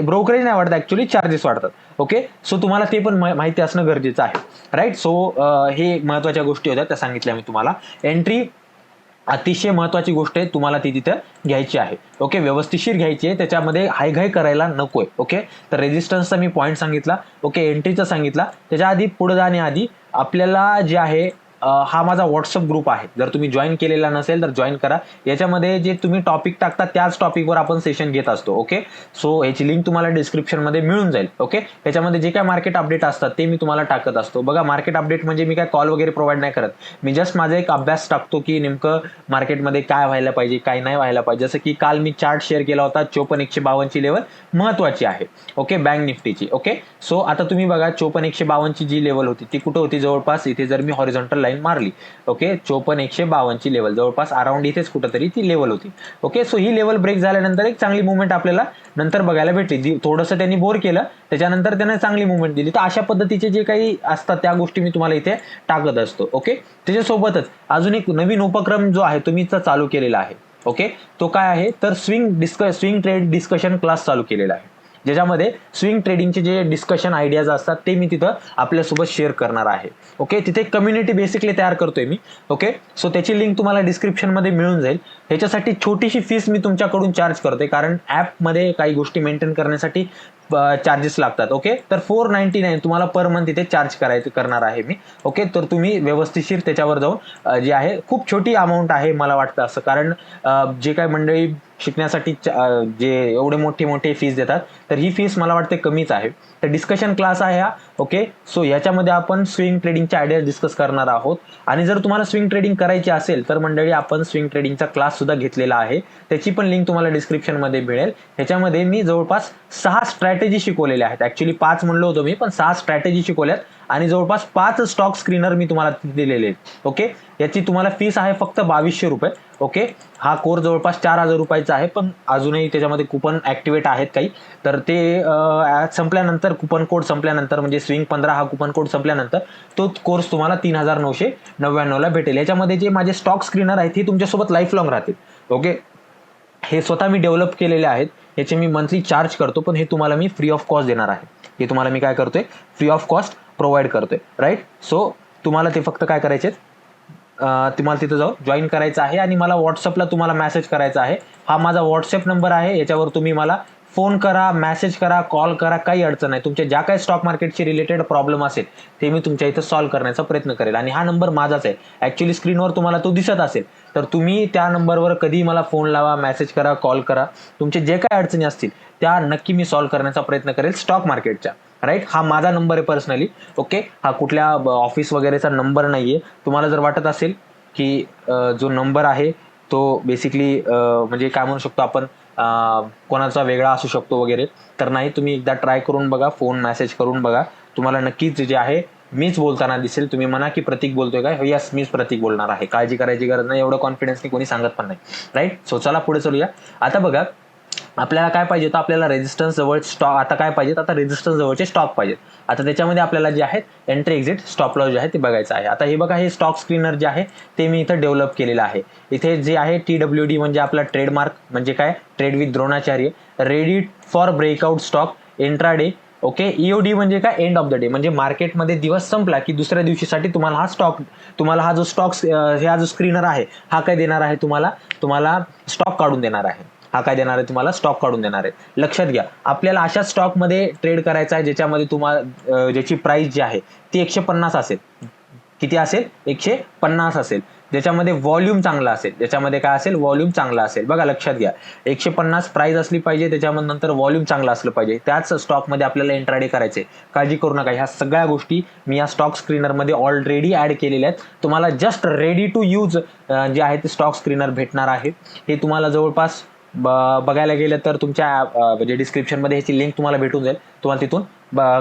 ब्रोकरेज नाही वाढतं, ऍक्च्युअली चार्जेस वाढतात. ओके, सो तुम्हाला ते पण माहिती असणं गरजेचं आहे. राईट, सो हे महत्वाच्या गोष्टी होत्या, त्या सांगितल्या मी तुम्हाला. एंट्री अतिशय महत्वाची गोष्ट आहे, तुम्हाला ती तिथं घ्यायची आहे. ओके, व्यवस्थिशीर घ्यायची आहे, त्याच्यामध्ये हायघाय करायला नकोय. ओके, तर रेजिस्टन्सचा मी पॉईंट सांगितला. ओके, एंट्रीचा सांगितला. त्याच्या आधी पुढे जाण्याआधी आपल्याला जे आहे, हा माझा व्हॉट्सअप ग्रुप आहे, जर तुम्ही जॉईन केलेला नसेल तर जॉईन करा. याच्यामध्ये जे तुम्ही टॉपिक टाकता त्याच टॉपिकवर आपण सेशन घेत असतो. ओके, सो याची लिंक तुम्हाला डिस्क्रिप्शन मध्ये मिळून जाईल. ओके, त्याच्यामध्ये जे काय मार्केट अपडेट असतात ते मी तुम्हाला टाकत असतो. बघा, मार्केट अपडेट म्हणजे मी काय कॉल वगैरे प्रोव्हाइड नाही करत, मी जस्ट माझा एक अभ्यास टाकतो की नेमकं मार्केटमध्ये काय व्हायला पाहिजे, काय नाही व्हायला पाहिजे. जसं की काल मी चार्ट शेअर केला होता, 54,152 ची लेवल महत्वाची आहे. ओके, बँक निफ्टीची. ओके, सो आता तुम्ही बघा, 54,152 ची जी लेवल होती ती कुठं होती, जवळपास इथे. जर मी हॉरिझॉन्टल मारली, ओके, 54,152 ची लेवल जवळपास अराउंड इथेच कुठेतरी ती लेवल होती. ओके, सो ही लेवल ब्रेक झाल्यानंतर एक चांगली मुवमेंट आपल्याला नंतर बघायला भेटली. थोडंसं त्यांनी बोर केलं, त्याच्यानंतर त्याने चांगली मुवमेंट दिली. तर अशा पद्धतीचे जे काही असतात त्या गोष्टी मी तुम्हाला इथे टाकत असतो. ओके, त्याच्यासोबतच अजून एक नवीन उपक्रम जो आहे तुम्ही चालू केलेला आहे. ओके, तो काय आहे, तर स्विंग ट्रेड डिस्कशन क्लास चालू केलेला आहे, ज्याच्यामध्ये स्विंग ट्रेडिंगचे जे डिस्कशन आयडियाज असतात ते मी तिथं आपल्यासोबत शेअर करणार आहे. ओके, तिथे कम्युनिटी बेसिकली तयार करतोय मी. ओके, सो त्याची लिंक तुम्हाला डिस्क्रिप्शन मध्ये मिळून जाईल. ह्याच्यासाठी छोटीशी फीस मी तुमच्याकडून चार्ज करतोय, कारण ॲपमध्ये काही गोष्टी मेंटेन करण्यासाठी चार्जेस लागतात. ओके, तर 499 तुम्हाला पर मंथ इथे चार्ज करणार आहे मी. ओके, तर तुम्ही व्यवस्थितशीर त्याच्यावर जाऊन जे आहे, खूप छोटी अमाऊंट आहे मला वाटतं असं, कारण जे काही मंडळी शिकण्यासाठी जे एवढे मोठे फीस देतात, तर ही फीस मला वाटते कमीच आहे. तर डिस्कशन क्लास आहे हा. ओके, सो याच्यामध्ये आपण स्विंग ट्रेडिंगच्या आयडिया डिस्कस करणार आहोत. आणि जर तुम्हाला स्विंग ट्रेडिंग करायची असेल तर मंडळी, आपण स्विंग ट्रेडिंगचा क्लास सुद्धा घेतलेला आहे, त्याची पण लिंक तुम्हाला डिस्क्रिप्शन मध्ये मिळेल. ह्याच्यामध्ये मी जवळपास 6 स्ट्रॅटेजी शिकवलेल्या आहेत. ऍक्च्युली 5 म्हणलो होतो मी, पण 6 स्ट्रॅटेजी शिकवल्यात आणि जवळपास 5 स्टॉक स्क्रीनर मी तुम्हाला दिलेले आहेत. ओके, याची तुम्हाला फीस आहे फक्त ₹2200. ओके, हा कोर्स जवळपास ₹4000 आहे, पण अजूनही त्याच्यामध्ये कुपन ऍक्टिव्हेट आहेत काही, तर ते संपल्यानंतर, कुपन कोड संपल्यानंतर, म्हणजे स्विंग 15 हा कुपन कोड संपल्यानंतर तो कोर्स तुम्हाला 3999 ला भेटेल. याच्यामध्ये जे माझे स्टॉक स्क्रीनर आहेत हे तुमच्यासोबत लाईफ लॉंग राहतील. ओके, हे स्वतः मी डेव्हलप केलेले आहेत, याचे मी मंथली चार्ज करतो, पण हे तुम्हाला मी फ्री ऑफ कॉस्ट देणार आहे. हे तुम्हाला मी काय करतोय, फ्री ऑफ कॉस्ट प्रोव्हाइड करतोय. राईट, सो तुम्हाला ते फक्त काय करायचे, तुम्हाला तिथं जाऊन जॉईन करायचं आहे आणि मला व्हॉट्सअपला तुम्हाला मेसेज करायचा आहे. हा माझा व्हॉट्सअप नंबर आहे, याच्यावर तुम्ही मला फोन करा, मेसेज करा, कॉल करा, काही अडचण नाही. तुमच्या ज्या काही स्टॉक मार्केटशी रिलेटेड प्रॉब्लेम असेल ते मी तुमच्या इथं सॉल्व्ह करण्याचा प्रयत्न करेल. आणि हा नंबर माझाच आहे. ॲक्च्युली स्क्रीनवर तुम्हाला तो दिसत असेल, तर तुम्ही त्या नंबरवर कधीही मला फोन लावा, मेसेज करा, कॉल करा. तुमचे जे काही अडचणी असतील त्या नक्की मी सॉल्व्ह करण्याचा प्रयत्न करेल स्टॉक मार्केटच्या. राईट, हा माझा नंबर आहे पर्सनली. ओके, हा कुठल्या ऑफिस वगैरेचा नंबर नाहीये. तुम्हाला जर वाटत असेल की जो नंबर आहे तो बेसिकली म्हणजे काय म्हणू शकतो आपण, कोणाचा वेगळा असू शकतो वगैरे, तर नाही. तुम्ही एकदा ट्राय करून बघा, फोन मेसेज करून बघा. तुम्हाला नक्कीच जे आहे मीच बोलताना दिसेल. तुम्ही म्हणा की प्रतीक बोलतोय काय, यस मीच प्रतीक बोलणार आहे. काळजी करायची गरज नाही, एवढं कॉन्फिडन्सनी कोणी सांगत पण नाही. राईट, सो चला पुढे चलूया. आता बघा, आपल्याला काय पाहिजे होतं, आपल्याला रेजिस्टन्स जवळ स्टॉक, आता काय पाहिजेत, आता रेजिस्टन्स जवळचे स्टॉक पाहिजेत. आता त्याच्यामध्ये आपल्याला जे आहेत एंट्री एक्झिट स्टॉप लॉस जे आहे ते बघायचं आहे. आता हे बघा, हे स्टॉक स्क्रीनर जे आहे ते मी इथं डेव्हलप केलेलं आहे. इथे जे आहे TWD म्हणजे आपला ट्रेडमार्क, म्हणजे काय, trade with Dronacharya, ready for breakout stock, intraday. Okay, EOD म्हणजे काय, एंड ऑफ द डे, म्हणजे मार्केटमध्ये दिवस संपला की दुसऱ्या दिवशीसाठी तुम्हाला हा जो स्टॉक, हा जो स्क्रीनर आहे हा काय देणार आहे, तुम्हाला स्टॉक काढून देणार आहे. हा काय देणार आहे, तुम्हाला स्टॉक काढून देणार आहे. लक्षात घ्या, आपल्याला अशा स्टॉकमध्ये ट्रेड करायचा आहे ज्याच्यामध्ये तुम्हाला ज्याची प्राइस जी आहे ती 150 असेल. किती असेल, 150 असेल. ज्याच्यामध्ये व्हॉल्यूम चांगला असेल, ज्याच्यामध्ये काय असेल, व्हॉल्यूम चांगला असेल. बघा लक्षात घ्या, 150 प्राइस असली पाहिजे, त्याच्यामध्ये नंतर व्हॉल्यूम चांगलं असलं पाहिजे, त्याच स्टॉकमध्ये आपल्याला इंट्राडे करायचे. काळजी करू नका, ह्या सगळ्या गोष्टी मी या स्टॉक स्क्रीनरमध्ये ऑलरेडी ऍड केलेल्या आहेत. तुम्हाला जस्ट रेडी टू यूज जे आहे ते स्टॉक स्क्रीनर भेटणार आहे. हे तुम्हाला जवळपास बघायला गेलं तर तुमच्या म्हणजे डिस्क्रिप्शनमध्ये ह्याची लिंक तुम्हाला भेटून जाईल. तुम्हाला तिथून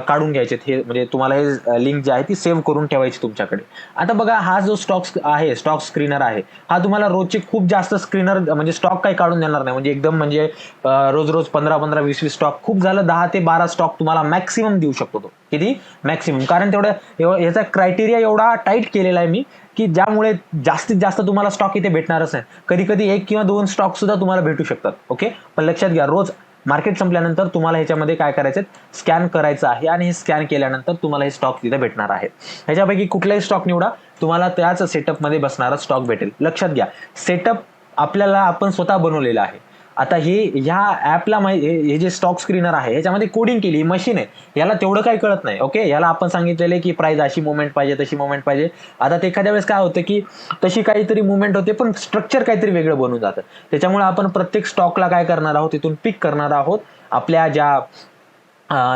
काढून घ्यायचे हे, म्हणजे तुम्हाला हे लिंक जी आहे ती सेव्ह करून ठेवायची तुमच्याकडे. आता बघा, हा जो स्टॉक आहे, स्टॉक स्क्रीनर आहे, हा तुम्हाला रोजचे खूप जास्त स्क्रीनर म्हणजे स्टॉक काही काढून देणार नाही. म्हणजे एकदम म्हणजे रोज 15-15, 20-20 स्टॉक, खूप झालं 10 ते 12 स्टॉक तुम्हाला मॅक्सिमम देऊ शकतो तो. किती, मॅक्सिमम. कारण तेवढं याचा क्रायटेरिया एवढा टाईट केलेला आहे मी की ज्यामुळे जास्तीत जास्त तुम्हाला स्टॉक इथे भेटणारच नाही. कधी कधी 1 किंवा 2 स्टॉक सुद्धा तुम्हाला भेटू शकतात. ओके, पण लक्षात घ्या, रोज मार्केट संपल्यानंतर तुम्हाला ह्याच्यामध्ये काय करायचं, स्कॅन करायचं आहे आणि हे स्कॅन केल्यानंतर तुम्हाला हे स्टॉक तिथे भेटणार आहे. ह्याच्यापैकी कुठलाही स्टॉक निवडा, तुम्हाला त्याच सेटअपमध्ये बसणारा स्टॉक भेटेल. लक्षात घ्या, सेटअप आपल्याला आपण स्वतः बनवलेलं आहे. आता ह्या ऍपला हे जे स्टॉक स्क्रीनर आहे ह्याच्यामध्ये कोडिंग केली, मशीन आहे, याला तेवढं काही कळत नाही. ओके, याला आपण सांगितलेलं आहे की प्राइस अशी मुवमेंट पाहिजे, तशी मुवमेंट पाहिजे. आता ते एखाद्या वेळेस काय होतं की तशी काहीतरी मुवमेंट होते पण स्ट्रक्चर काहीतरी वेगळं बनून जातं. त्याच्यामुळे आपण प्रत्येक स्टॉकला काय करणार आहोत, तिथून पिक करणार आहोत, आपल्या ज्या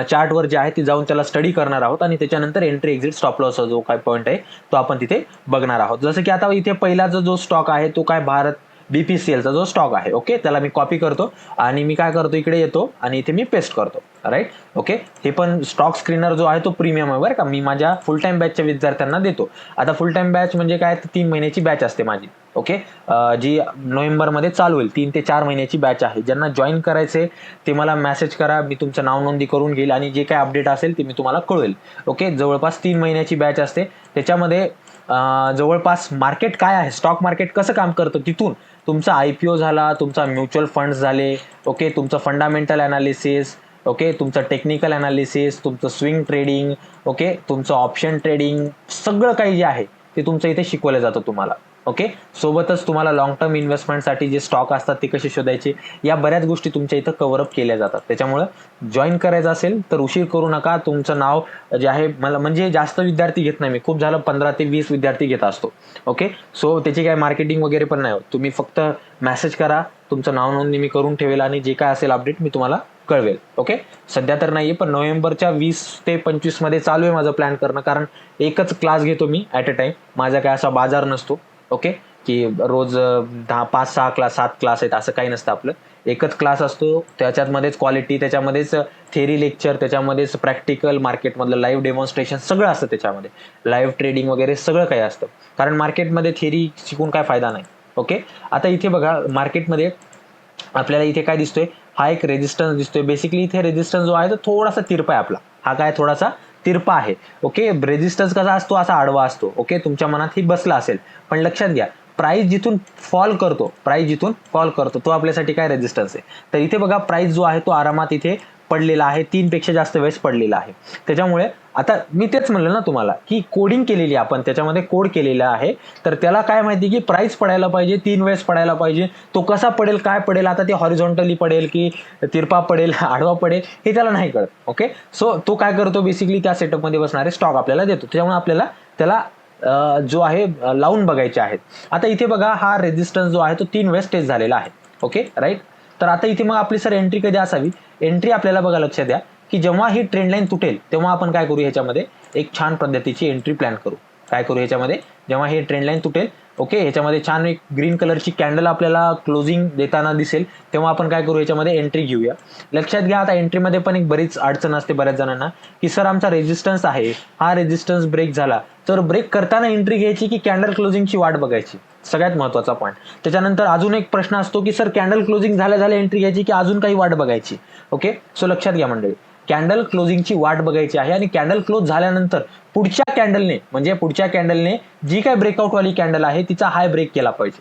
चार्टवर जे आहे ती जाऊन त्याला स्टडी करणार आहोत आणि त्याच्यानंतर एंट्री एक्झिट स्टॉप लॉस जो काय पॉईंट आहे तो आपण तिथे बघणार आहोत. जसं की आता इथे पहिलाचा जो स्टॉक आहे तो काय, भारत BPCLचा जो स्टॉक आहे. ओके, त्याला मी कॉपी करतो आणि मी काय करतो, इकडे येतो आणि इथे मी पेस्ट करतो. Right, okay. हे पण स्टॉक स्क्रीनर जो आहे तो प्रीमियम आहे बरं का, मी माझ्या फुल टाइम बॅचच्या विद्यार्थ्यांना देतो. आता फुल टाइम बॅच म्हणजे काय, 3 महिन्याची बॅच असते माझी. ओके, जी नोव्हेंबरमध्ये चालू होईल. 3 ते 4 महिन्याची बॅच आहे. ज्यांना जॉईन करायचे ते मला मेसेज करा, मी तुमचं नाव नोंदणी करून घेईल आणि जे काय अपडेट असेल ते मी तुम्हाला कळवेल. ओके, जवळपास 3 महिन्याची बॅच असते. त्याच्यामध्ये जवळपास मार्केट काय आहे, स्टॉक मार्केट कसं काम करतं, तिथून तुमचा IPO झाला, तुमचा म्युच्युअल फंड्स झाले, ओके, तुमचं फंडामेंटल अनालिसिस, ओके, तुमचं टेक्निकल अनालिसिस, तुमचं स्विंग ट्रेडिंग, ओके, तुमचं ऑप्शन ट्रेडिंग, सगळं काही जे आहे ते तुमचं इथे शिकवलं जातं तुम्हाला. ओके, सोबतच तुम्हाला लॉंग टर्म इन्व्हेस्टमेंटसाठी जे स्टॉक असतात ते कसे शोधायचे, या बऱ्याच गोष्टी तुमच्या इथं कव्हरअप केल्या जातात. त्याच्यामुळं जॉईन करायचं असेल तर उशीर करू नका. तुमचं नाव जे आहे, मला म्हणजे जास्त विद्यार्थी घेत नाही मी, खूप झालं 15 ते 20 विद्यार्थी घेत असतो. ओके, सो त्याची काय मार्केटिंग वगैरे पण नाही होत. तुम्ही फक्त मेसेज करा, तुमचं नाव नोंदणी मी करून ठेवेल आणि जे काय असेल अपडेट मी तुम्हाला कळवेल. ओके, सध्या तर नाहीये, पण नोव्हेंबरच्या 20 ते 25 मध्ये चालू आहे माझं प्लॅन करणं, कारण एकच क्लास घेतो मी ॲट अ टाइम. माझा काय असा बाजार नसतो. ओके, की रोज 5-6 क्लास 7 क्लास आहेत असं काही नसतं. आपलं एकच क्लास असतो, त्याच्यामध्येच क्वालिटी, त्याच्यामध्येच थेरी लेक्चर, त्याच्यामध्येच प्रॅक्टिकल, मार्केटमधलं लाईव्ह डेमॉन्स्ट्रेशन सगळं असतं, त्याच्यामध्ये लाईव्ह ट्रेडिंग वगैरे सगळं काही असतं. कारण मार्केटमध्ये थेरी शिकून काय फायदा नाही. ओके, आता इथे बघा, मार्केटमध्ये आपल्याला इथे काय दिसतोय, हा एक रेजिस्टन्स दिसतोय. बेसिकली इथे रेजिस्टन्स जो आहे तो थोडासा तिरपा आहे आपला, हा काय थोडासा तिरपा आहे. ओके, रेजिस्टन्स कसा असतो, असा आडवा असतो. ओके, तुमच्या मनात ही बसला असेल, पण लक्षात घ्या, प्राइस जिथून फॉल करतो तो आपल्यासाठी काय रेजिस्टन्स आहे. तर इथे बघा, प्राइस जो आहे तो आरामात इथे पडलेला आहे, 3 पेक्षा जास्त वेळेस पडलेला आहे. त्याच्यामुळे आता मी तेच म्हणलं ना तुम्हाला की कोडिंग केलेली आपण त्याच्यामध्ये कोड केलेला आहे, तर त्याला काय माहिती की प्राइस पडायला पाहिजे, 3 वेळेस पडायला पाहिजे. तो कसा पडेल काय पडेल, आता ते हॉरिझॉन्टली पडेल की तिरपा पडेल आडवा पडेल हे त्याला नाही कळत. ओके, सो तो काय करतो बेसिकली त्या सेटअपमध्ये बसणारे स्टॉक आपल्याला देतो. त्याच्यामुळे आपल्याला त्याला जो आहे लावून बघायचे आहेत. आता इथे बघा हा रेजिस्टन्स जो आहे तो 3 वेळेस टेस्ट झालेला आहे. Okay right. तर आता इथे मग आपली सर एंट्री कधी असावी, एंट्री आपल्याला बघा लक्षात द्या की जेव्हा ही ट्रेंड लाईन तुटेल तेव्हा आपण काय करू, ह्याच्यामध्ये एक छान पद्धतीची एंट्री प्लॅन करू. काय करू ह्याच्यामध्ये, जेव्हा ही ट्रेंड लाईन तुटेल, ओके, ह्याच्यामध्ये छान एक ग्रीन कलरची कॅन्डल आपल्याला क्लोजिंग देताना दिसेल, तेव्हा आपण काय करू ह्याच्यामध्ये एंट्री घेऊया. लक्षात घ्या आता एंट्रीमध्ये पण एक बरीच अडचण असते बऱ्याच जणांना की सर आमचा रेजिस्टन्स आहे, हा रेजिस्टन्स ब्रेक झाला तर ब्रेक करताना एंट्री घ्यायची की कॅन्डल क्लोजिंगची वाट बघायची, सगळ्यात महत्त्वाचा पॉईंट. त्याच्यानंतर अजून एक प्रश्न असतो की सर कॅन्डल क्लोजिंग झाल्या एंट्री घ्यायची की अजून काही वाट बघायची. ओके, सो लक्षात घ्या मंडळी, कॅन्डल क्लोजिंगची वाट बघायची आहे आणि कॅन्डल क्लोज झाल्यानंतर पुढच्या कॅन्डलने जी काय ब्रेकआउट वाली कॅन्डल आहे तिचा हाय ब्रेक केला पाहिजे,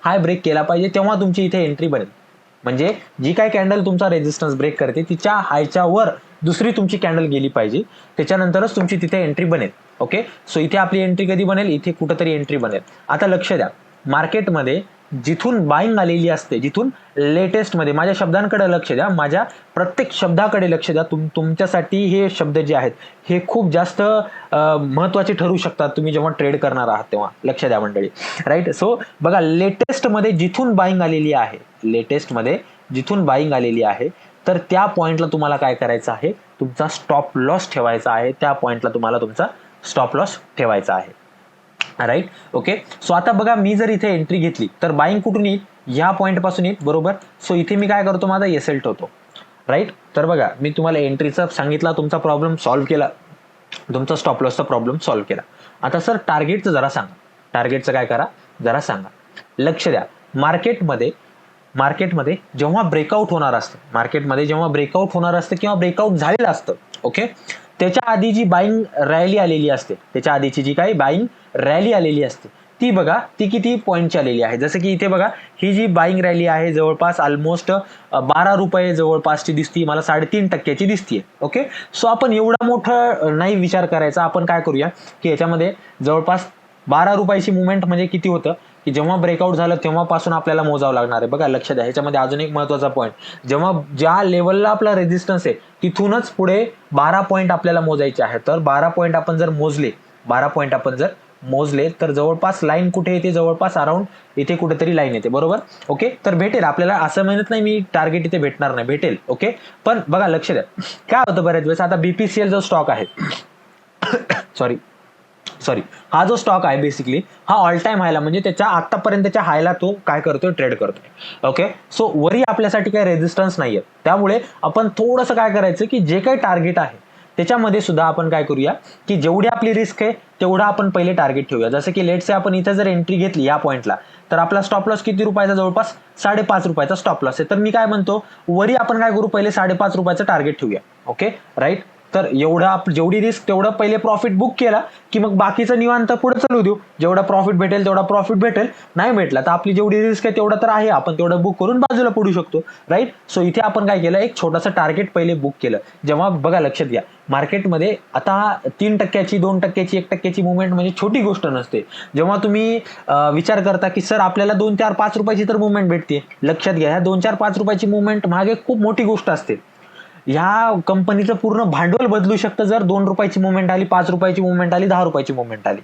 हाय ब्रेक केला पाहिजे, तेव्हा तुमची इथे एंट्री बनेल. म्हणजे जी काय कॅन्डल तुमचा रेजिस्टन्स ब्रेक करते तिच्या हायच्या वर दुसरी तुमची कॅन्डल गेली पाहिजे, त्याच्यानंतरच तुमची तिथे एंट्री बनेल. ओके, सो इथे आपली एंट्री कधी बनेल, इथे कुठेतरी एंट्री बनेल. आता लक्ष द्या, मार्केटमध्ये जिथून बाईंग आलेली असते, जिथून लेटेस्ट मध्ये, माझ्या शब्दांकडे लक्ष द्या, माझ्या प्रत्येक शब्दाकडे लक्ष द्या. तुमच्यासाठी हे शब्द जे आहेत हे खूप जास्त महत्वाचे ठरू शकतात तुम्ही जेव्हा ट्रेड करणार आहात तेव्हा. लक्ष द्या मंडळी, राईट. सो बघा, लेटेस्ट मध्ये जिथून बाईंग आलेली आहे तर त्या पॉइंटला तुम्हाला काय करायचं आहे, तुमचा स्टॉप लॉस ठेवायचा आहे. त्या पॉइंटला तुम्हाला तुमचा स्टॉप लॉस ठेवायचा आहे. राईट. ओके, सो आता बघा, मी जर इथे एंट्री घेतली तर बाईंग कुठून येईल, या पॉईंट पासून येईल, बरोबर. सो इथे मी काय करतो, माझा एसएल ठेवतो. राईट. तर बघा, मी तुम्हाला एंट्रीचा सांगितला, तुमचा प्रॉब्लेम सॉल्व्ह केला, तुमचा स्टॉप लॉसचा प्रॉब्लेम सॉल्व्ह केला. आता सर टार्गेटचं जरा सांगा, टार्गेटचं काय करा जरा सांगा. लक्ष द्या, मार्केटमध्ये जेव्हा ब्रेकआउट होणार असतं, किंवा ब्रेकआउट झालेलं असतं, ओके, त्याच्या आधी जी बाईंग रॅली आलेली असते, ती बघा, ती किती पॉईंटची आलेली आहे. जसं की इथे बघा, ही जी बाईंग रॅली आहे जवळपास ऑलमोस्ट 12 रुपये जवळपासची दिसती मला, 3.5% दिसतीये. ओके, सो आपण एवढा मोठं नाही विचार करायचा. आपण काय करूया की याच्यामध्ये जवळपास 12 रुपयाची मुवमेंट म्हणजे किती होतं की जेव्हा ब्रेकआउट झालं तेव्हापासून आपल्याला मोजावं लागणार आहे. बघा लक्ष द्या, ह्याच्यामध्ये अजून एक महत्वाचा पॉईंट, जेव्हा ज्या लेवलला आपला रेजिस्टन्स आहे तिथूनच पुढे 12 पॉईंट आपल्याला मोजायचे आहे. तर 12 पॉईंट आपण जर मोजले तर जवळपास लाईन कुठे येते, जवळपास अराउंड इथे कुठेतरी लाईन येते, बरोबर. ओके, तर भेटेल आपल्याला, असं म्हणत नाही मी टार्गेट इथे भेटणार नाही, भेटेल. ओके, पण बघा लक्ष द्या, काय होतं बऱ्याच वेळेस, आता बीपीसीएल जो स्टॉक आहे सॉरी हा जो स्टॉक आहे बेसिकली हा ऑल टाइम हायला, म्हणजे त्याच्या आतापर्यंतच्या हायला तो काय करतोय, ट्रेड करतोय. ओके, सो वरी आपल्यासाठी काही रेजिस्टन्स नाहीये. त्यामुळे आपण थोडंसं काय करायचं की जे काही टार्गेट आहे त्याच्यामध्ये सुद्धा आपण काय करूया की जेवढी आपली रिस्क आहे तेवढा आपण पहिले टार्गेट ठेवूया. जसं की लेट्स से आपण इथे जर एंट्री घेतली या पॉईंटला, तर आपला स्टॉप लॉस किती रुपयाचा, जवळपास 5.5 रुपयाचा स्टॉप लॉस आहे. तर मी काय म्हणतो, वरी आपण काय करू, पहिले 5.5 रुपयाचं टार्गेट ठेवूया. Okay, right. तर जेवढी रिस्क तेवढं पहिले प्रॉफिट बुक केला की मग बाकीचं निवांत पुढे चालू देऊ, जेवढा प्रॉफिट भेटेल तेवढा प्रॉफिट भेटेल, नाही भेटला तर आपली जेवढी रिस्क आहे तेवढा तर आहे, आपण तेवढं बुक करून बाजूला पडू शकतो. राईट. सो इथे आपण काय केलं, एक छोटासा टार्गेट पहिले बुक केलं. जेव्हा बघा लक्षात घ्या, मार्केटमध्ये आता 3%, 2%, 1%ची मुवमेंट म्हणजे छोटी गोष्ट नसते. जेव्हा तुम्ही विचार करता की सर आपल्याला 2, 4, 5 रुपयाची तर मुवमेंट भेटते, लक्षात घ्या, ह्या 2, 4, 5 रुपयाची मुवमेंट मागे खूप मोठी गोष्ट असते. ह्या कंपनीचं पूर्ण भांडवल बदलू शकतं जर 2 रुपयाची मुवमेंट आली, 5 रुपयाची मुवमेंट आली, 10 रुपयाची मुवमेंट आली.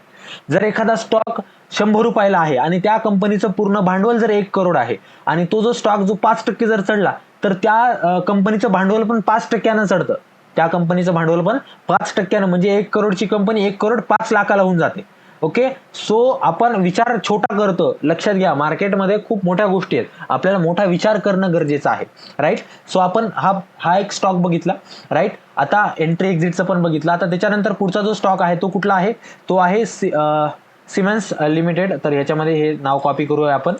जर एखादा स्टॉक 100 रुपयाला आहे आणि त्या कंपनीचं पूर्ण भांडवल जर 1 करोड आहे आणि तो जो स्टॉक जो 5% जर चढला तर त्या कंपनीचं भांडवल पण 5%नं चढतं. त्या कंपनीचं भांडवल पण 5%नं, म्हणजे 1 करोडची कंपनी 1 करोड 5 लाखाला होऊन जाते. ओके, सो आपण विचार छोटा करतो. लक्षात घ्या, मार्केटमध्ये खूप मोठ्या गोष्टी आहेत, आपल्याला मोठा विचार करणं गरजेचं आहे. राईट. सो आपण हा एक स्टॉक बघितला. राईट. आता एंट्री एक्झिटचं पण बघितलं. आता त्याच्यानंतर पुढचा जो स्टॉक आहे तो कुठला आहे, तो आहे सिमेन्स लिमिटेड. तर ह्याच्यामध्ये हे नाव कॉपी करूया आपण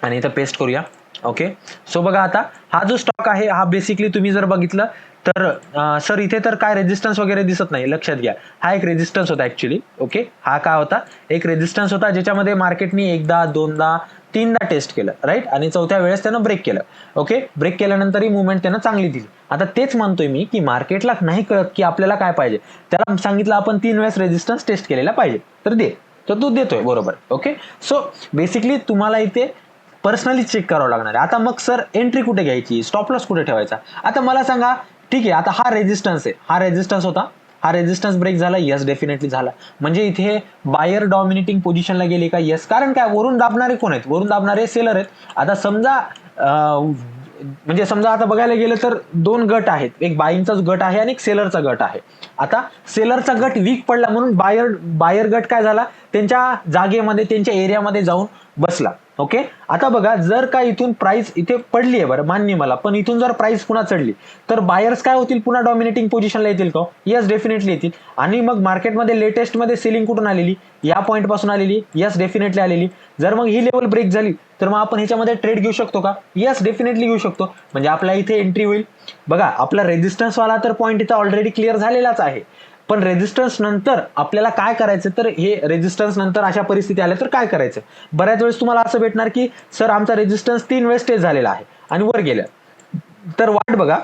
आणि इथं पेस्ट करूया. ओके. सो बघा आता हा जो स्टॉक आहे हा बेसिकली तुम्ही जर बघितलं तर सर इथे तर काय रेजिस्टन्स वगैरे दिसत नाही, लक्षात घ्या. हा एक रेजिस्टन्स होता ऍक्च्युली. ओके, हा काय होता, एक रेजिस्टन्स होता ज्याच्यामध्ये मार्केटनी एकदा दोनदा तीनदा टेस्ट केलं, राईट, आणि चौथ्या वेळेस त्यानं ब्रेक केलं. ओके, ब्रेक केल्यानंतर ही मुवमेंट त्यानं चांगली दिली. आता तेच म्हणतोय मी की मार्केटला नाही कळत की आपल्याला काय पाहिजे, त्याला सांगितलं आपण 3 वेळेस रेजिस्टन्स टेस्ट केलेला पाहिजे, तर दे, तर तो देतोय, बरोबर. ओके, सो बेसिकली तुम्हाला इथे पर्सनली चेक करावं लागणार आहे. आता मग सर एंट्री कुठे घ्यायची, स्टॉप लॉस कुठे ठेवायचा, आता मला सांगा. ठीक आहे, आता हा रेजिस्टन्स आहे, हा रेजिस्टन्स होता, हा रेजिस्टन्स ब्रेक झाला, यस डेफिनेटली झाला. म्हणजे इथे बायर डॉमिनेटिंग पोझिशनला गेले का, यस. कारण काय, वरून दाबणारे कोण आहेत, वरून दाबणारे सेलर आहेत. आता समजा म्हणजे समजा आता बघायला गेलं तर 2 गट आहेत, एक बाईंगचा गट आहे आणि एक सेलरचा गट आहे. आता सेलरचा गट वीक पडला म्हणून बायर गट काय झाला, त्यांच्या जागेमध्ये त्यांच्या एरियामध्ये जाऊन बसला. ओके, आता बघा, जर का इथून प्राइस इथे पडली आहे, बरं मान्य मला, पण इथून जर प्राइस पुन्हा चढली तर बायर्स काय होतील, पुन्हा डॉमिनेटिंग पोझिशनला येतील का, यस डेफिनेटली येतील. आणि मग मार्केटमध्ये लेटेस्ट मध्ये सेलिंग कुठून आलेली, या पॉईंट पासून आलेली, यस डेफिनेटली आलेली. जर मग ही लेवल ब्रेक झाली तर मग आपण ह्याच्यामध्ये ट्रेड घेऊ शकतो का, यस डेफिनेटली घेऊ शकतो. म्हणजे आपल्या इथे एंट्री होईल. बघा, आपला रेजिस्टन्स वाला तर पॉईंट इथं ऑलरेडी क्लिअर झालेलाच आहे, पण रेजिस्टन्स नंतर आपल्याला काय करायचं, तर हे रेजिस्टन्स नंतर अशा परिस्थिती आल्या तर काय करायचं. बऱ्याच वेळेस तुम्हाला असं भेटणार की सर आमचा रेजिस्टन्स 3 वेळेस टेस्ट झालेला आहे आणि वर गेलं, तर वाट बघा,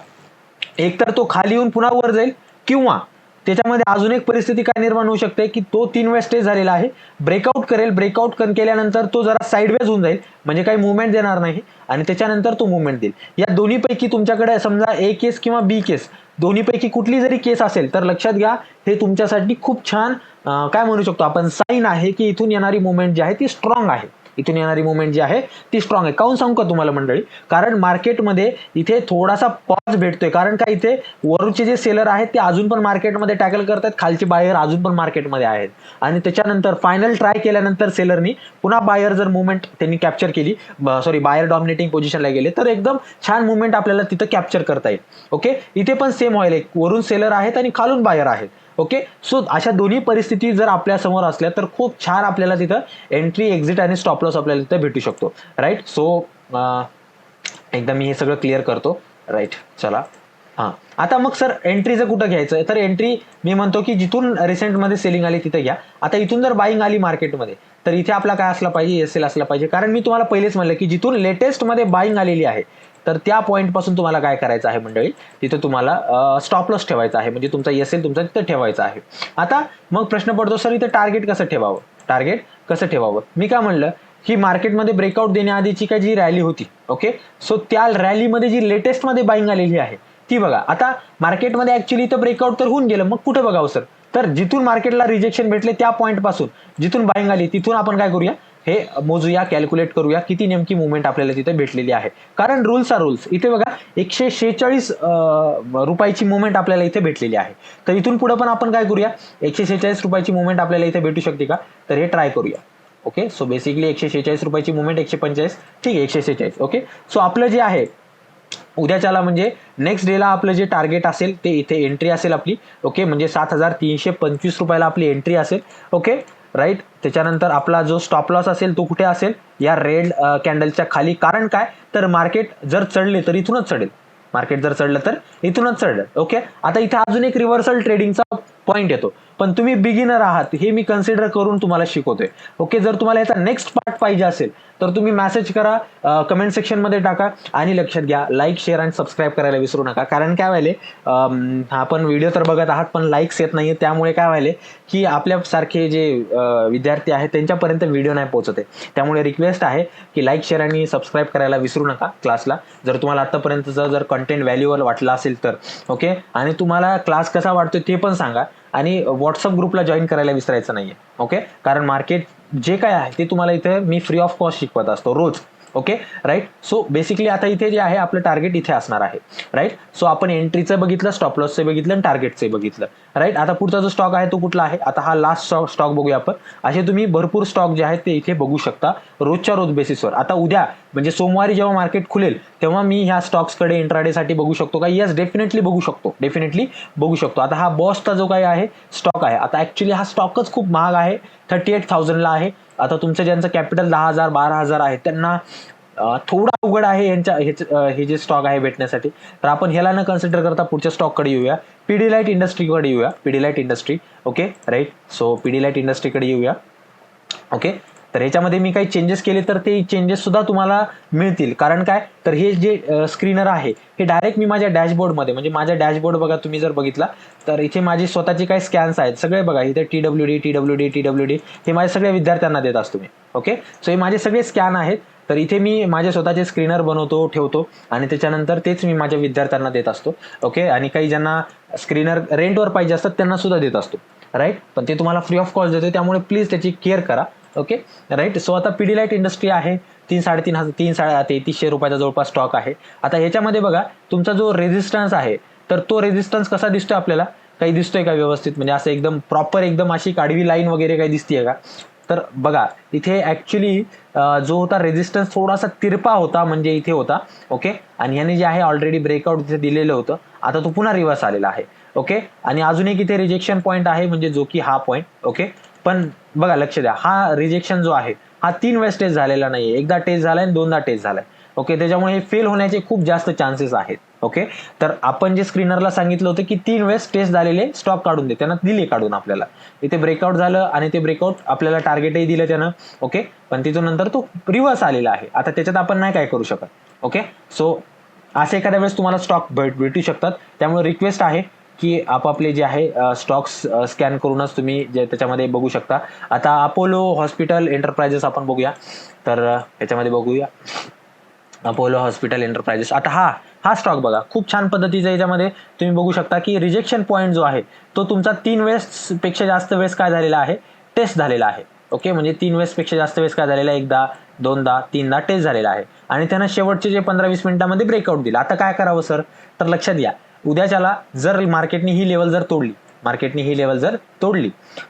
एक तर तो खाली येऊन पुन्हा वर जाईल, किंवा त्याच्यामध्ये अजून एक परिस्थिती काय निर्माण होऊ शकते की तो 3 वेळेस टेस्ट झालेला आहे, ब्रेकआउट करेल, ब्रेकआउट केल्यानंतर तो जरा साईडवेज होऊन जाईल, म्हणजे काही मुवमेंट देणार नाही, आणि त्याच्यानंतर तो मुवमेंट देईल. या दोन्हीपैकी तुमच्याकडे समजा ए केस किंवा बी केस, दोन्हीपैकी कुठली जरी केस असेल तर लक्षात घ्या, हे तुमच्यासाठी खूप छान काय म्हणू शकतो आपण, साईन आहे की इथून येणारी मुवमेंट जी आहे ती स्ट्रॉंग आहे. इथून येणारी मुवमेंट जी आहे ती स्ट्रॉंग आहे. काऊन सांगू का तुम्हाला मंडळी, कारण मार्केटमध्ये इथे थोडासा पॉज भेटतोय, कारण का इथे वरचे जे सेलर आहेत ते अजून पण मार्केटमध्ये टॅकल करतात, खालचे बायर अजून पण मार्केटमध्ये आहेत, आणि त्याच्यानंतर फायनल ट्राय केल्यानंतर सेलरनी पुन्हा बायर जर मुवमेंट त्यांनी कॅप्चर केली, सॉरी बायर डॉमिनेटिंग पोझिशनला गेले, तर एकदम छान मुवमेंट आपल्याला तिथं कॅप्चर करता येईल. ओके, इथे पण सेम व्हायला, वरून सेलर आहेत आणि खालून बायर आहेत. ओके, सो अशा दोन्ही परिस्थिती जर आपल्या समोर असल्या तर खूप छान आपल्याला तिथं एंट्री, एक्झिट आणि स्टॉप लॉस आपल्याला तिथं भेटू शकतो, राईट. सो एकदा मी हे सगळं क्लिअर करतो, राईट. चला, हां, आता मग सर एंट्रीचं कुठं घ्यायचं, तर एंट्री मी म्हणतो की जिथून रिसेंटमध्ये सेलिंग आली तिथे घ्या. आता इथून जर बाईंग आली मार्केटमध्ये तर इथे आपला काय असला पाहिजे, एस एल असला पाहिजे, कारण मी तुम्हाला पहिलेच म्हणलं की जिथून लेटेस्टमध्ये बाईंग आलेली आहे तर त्या पॉईंट पासून तुम्हाला काय करायचं आहे मंडळी, तिथं तुम्हाला स्टॉप लॉस ठेवायचा आहे, म्हणजे तुमचा एस एल तुमचा तिथं ठेवायचा आहे. आता मग प्रश्न पडतो, सर इथं टार्गेट कसं ठेवावं, टार्गेट कसं ठेवावं. मी काय म्हणलं की मार्केटमध्ये ब्रेकआउट देण्याआधीची काय जी रॅली होती, ओके, सो त्या रॅलीमध्ये जी लेटेस्टमध्ये बाईंग आलेली आहे ती बघा. आता मार्केटमध्ये ऍक्च्युली इथं ब्रेकआउट तर होऊन गेलं, मग कुठं बघावं सर, तर जिथून मार्केटला रिजेक्शन भेटले त्या पॉईंट पासून, जिथून बाईंग आली तिथून आपण काय करूया, हे मोजूया, कॅल्क्युलेट करूया किती नेमकी मुवमेंट आपल्याला तिथे भेटलेली आहे. कारण रूल्स आर रूल्स. इथे बघा 146 रुपयाची मुवमेंट आपल्याला इथे भेटलेली आहे, तर इथून पुढे पण आपण काय करूया, 146 रुपयाची मुवमेंट आपल्याला इथे भेटू शकते का, तर हे ट्राय करूया. ओके, सो बेसिकली 146 रुपयाची मुवमेंट, 145, ठीक आहे, 146. ओके, सो आपलं जे आहे उद्याच्याला म्हणजे नेक्स्ट डेला आपलं जे टार्गेट असेल ते इथे एंट्री असेल आपली. ओके, म्हणजे 7,325 रुपयाला आपली एंट्री असेल. Okay, right. त्याच्यानंतर आपला जो स्टॉप लॉस असेल तो कुठे असेल, या रेड कॅन्डलच्या खाली. कारण काय, तर मार्केट जर चढले तर इथूनच चढेल, मार्केट जर चढलं तर इथूनच चढलं. ओके, आता इथे अजून एक रिव्हर्सल ट्रेडिंगचा पॉईंट येतो, पण तुम्ही बिगिनर आहात हे मी कन्सिडर करून तुम्हाला शिकवतोय. ओके, जर तुम्हाला याचा नेक्स्ट पार्ट पाहिजे असेल तर तुम्ही मेसेज करा, कमेंट सेक्शन मध्ये टाका, आणि लक्षात घ्या लाईक, शेअर आणि सबस्क्राईब करायला विसरू नका. कारण काय व्हायले, आपण व्हिडिओ तर बघत आहात पण लाईक्स येत नाहीये, त्यामुळे काय व्हायले की आपल्यासारखे जे विद्यार्थी आहेत त्यांच्यापर्यंत व्हिडिओ नाही पोहोचत आहे. त्यामुळे रिक्वेस्ट आहे की लाईक, शेअर आणि सबस्क्राईब करायला विसरू नका क्लासला, जर तुम्हाला आतापर्यंतचा जर कंटेंट व्हॅल्युएबल वाटला असेल तर. ओके, आणि तुम्हाला क्लास कसा वाटतोय ते पण सांगा, आणि व्हॉट्सअप ग्रुपला जॉईन करायला विसरायचं नाहीये. ओके, कारण मार्केट जे काय आहे ते तुम्हाला इथे मी फ्री ऑफ कॉस्ट शिकवत असतो रोज. Okay, right. सो बेसिकली आता इथे जे आहे आपलं टार्गेट इथे असणार आहे, राईट. सो आपण एंट्रीचं बघितलं, स्टॉप लॉसचं बघितलं आणि टार्गेटचं बघितलं, राईट. आता पुढचा जो स्टॉक आहे तो कुठला आहे, आता हा लास्ट स्टॉक बघूया आपण. असे तुम्ही भरपूर स्टॉक जे आहेत ते इथे बघू शकता रोजच्या रोज बेसिसवर. आता उद्या म्हणजे सोमवारी जेव्हा मार्केट खुलेल तेव्हा मी ह्या स्टॉक्सकडे इंट्राडेसाठी बघू शकतो का, येस डेफिनेटली बघू शकतो, डेफिनेटली बघू शकतो. आता हा बॉसचा जो काही आहे स्टॉक आहे, आता ऍक्च्युली हा स्टॉकच खूप महाग आहे, 38,000 ला आहे. आता तुमचं ज्यांचं कॅपिटल 10,000 12,000 आहे त्यांना थोडा अवघड आहे हे जे स्टॉक आहे भेटण्यासाठी. तर आपण ह्याला न कन्सिडर करता पुढच्या स्टॉककडे येऊया, पिडिलाइट इंडस्ट्रीकडे येऊया. Pidilite industry, okay right. So Pidilite इंडस्ट्रीकडे येऊया. ओके, तर ह्याच्यामध्ये मी काही चेंजेस केले तर ते चेंजेस सुद्धा तुम्हाला मिळतील. कारण काय, तर हे जे स्क्रीनर आहे हे डायरेक्ट मी माझ्या डॅशबोर्डमध्ये, म्हणजे माझ्या डॅशबोर्ड बघा तुम्ही जर बघितला तर इथे माझी स्वतःचे काही स्कॅन्स आहेत सगळे बघा. इथे TWD हे माझ्या सगळ्या विद्यार्थ्यांना देत असतो मी. ओके, सो हे माझे सगळे स्कॅन आहेत. तर इथे मी माझे स्वतःचे स्क्रीनर बनवतो, ठेवतो आणि त्याच्यानंतर तेच मी माझ्या विद्यार्थ्यांना देत असतो. ओके, आणि काही ज्यांना स्क्रीनर रेंटवर पाहिजे असतात त्यांना सुद्धा देत असतो, राईट. पण ते तुम्हाला फ्री ऑफ कॉस्ट देतो, त्यामुळे प्लीज त्याची केअर करा. Okay right. सो आता पिडिलाइट इंडस्ट्री आहे 3,3300 रुपयाचा जवळपास स्टॉक आहे. आता ह्याच्यामध्ये बघा तुमचा जो रेझिस्टन्स आहे तर तो रेझिस्टन्स कसा दिसतोय आपल्याला, काही दिसतोय का व्यवस्थित, म्हणजे असं एकदम प्रॉपर एकदम अशी आडवी लाईन वगैरे काही दिसतीये का. तर बघा इथे ऍक्च्युली जो होता रेझिस्टन्स थोडासा तिरपा होता, म्हणजे इथे होता. ओके, आणि ह्याने जे आहे ऑलरेडी ब्रेकआउट इथे दिलेलं होतं, आता तो पुन्हा रिव्हर्स आलेला आहे. ओके, आणि अजून एक इथे रिजेक्शन पॉईंट आहे, म्हणजे जो की हा पॉईंट. ओके, पण बघा लक्ष द्या, हा रिजेक्शन जो आहे हा 3 वेळेस टेस्ट झालेला नाहीये, एकदा टेस्ट झालाय आणि 2दा टेस्ट झालाय. ओके, त्याच्यामुळे हे फेल होण्याचे खूप जास्त चान्सेस आहेत. ओके, तर आपण जे स्क्रीनरला सांगितलं होतं की 3 वेळेस टेस्ट झालेले स्टॉक काढून दे, त्यांना दिले काढून आपल्याला. इथे ब्रेकआउट झालं आणि ते ब्रेकआउट आपल्याला टार्गेटही दिलं त्यानं. ओके, पण तिथून नंतर तो रिव्हर्स आलेला आहे. आता त्याच्यात आपण नाही काय करू शकत. ओके, सो असे एखाद्या वेळेस तुम्हाला स्टॉक भेटू शकतात. त्यामुळे रिक्वेस्ट आहे की आपापले जे आहे स्टॉक्स स्कॅन करूनच तुम्ही जे त्याच्यामध्ये बघू शकता. आता अपोलो हॉस्पिटल एंटरप्राइजेस आपण बघूया. तर याच्यामध्ये बघूया अपोलो हॉस्पिटल एंटरप्राइजेस. आता हा स्टॉक बघा खूप छान पद्धतीचा, याच्यामध्ये तुम्ही बघू शकता की रिजेक्शन पॉईंट जो आहे तो तुमचा 3 वेळेस पेक्षा जास्त वेळेस काय झालेला आहे, टेस्ट झालेला आहे. ओके, म्हणजे 3 वेळेस पेक्षा जास्त वेळेस काय झालेला आहे, एकदा 2दा 3दा टेस्ट झालेला आहे. आणि त्यानं शेवटचे जे 15-20 मिनिटांमध्ये ब्रेकआउट दिला. आता काय करावं सर, तर लक्षात घ्या, उद्याच्याला जर मार्केटने ही लेवल जर तोडली,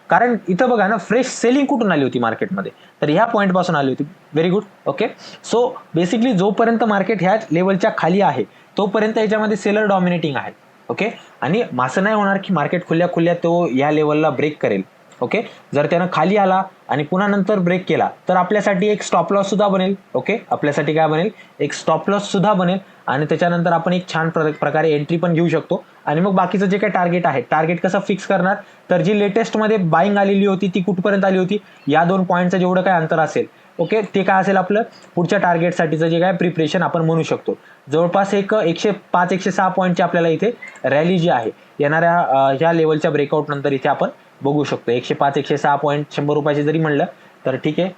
कारण इथं बघा ना फ्रेश सेलिंग कुठून आली होती मार्केटमध्ये, तर ह्या पॉईंट पासून आली होती. Very good. Okay, so basically जोपर्यंत मार्केट ह्या लेवलच्या खाली आहे तोपर्यंत याच्यामध्ये सेलर डॉमिनेटिंग आहे. ओके, आणि असं नाही होणार की मार्केट खुल्या तो या लेवलला ब्रेक करेल. ओके, जर त्यानं खाली आला आणि पुन्हा नंतर ब्रेक केला तर आपल्यासाठी एक स्टॉप लॉस सुद्धा बनेल. ओके, आपल्यासाठी काय बनेल, एक स्टॉप लॉस सुद्धा बनेल, आणि त्याच्यानंतर आपण एक छान प्रकारे एंट्री पण घेऊ शकतो. आणि मग बाकीचं जे काही टार्गेट आहे, टार्गेट कसं फिक्स करणार, तर जी लेटेस्टमध्ये बाईंग आलेली होती ती कुठपर्यंत आली होती, या 2 पॉईंटचं जेवढं काय अंतर असेल, ओके, ते काय असेल आपलं पुढच्या टार्गेटसाठीचं जे काय प्रिपरेशन आपण म्हणू शकतो. जवळपास एक 105-106 पॉईंटची आपल्याला इथे रॅली जी आहे येणाऱ्या ह्या लेवलच्या ब्रेकआउट नंतर इथे आपण बघू शकतो. 105-106 पॉईंट 100 रुपयाचे जरी म्हणलं तर ठीक आहे,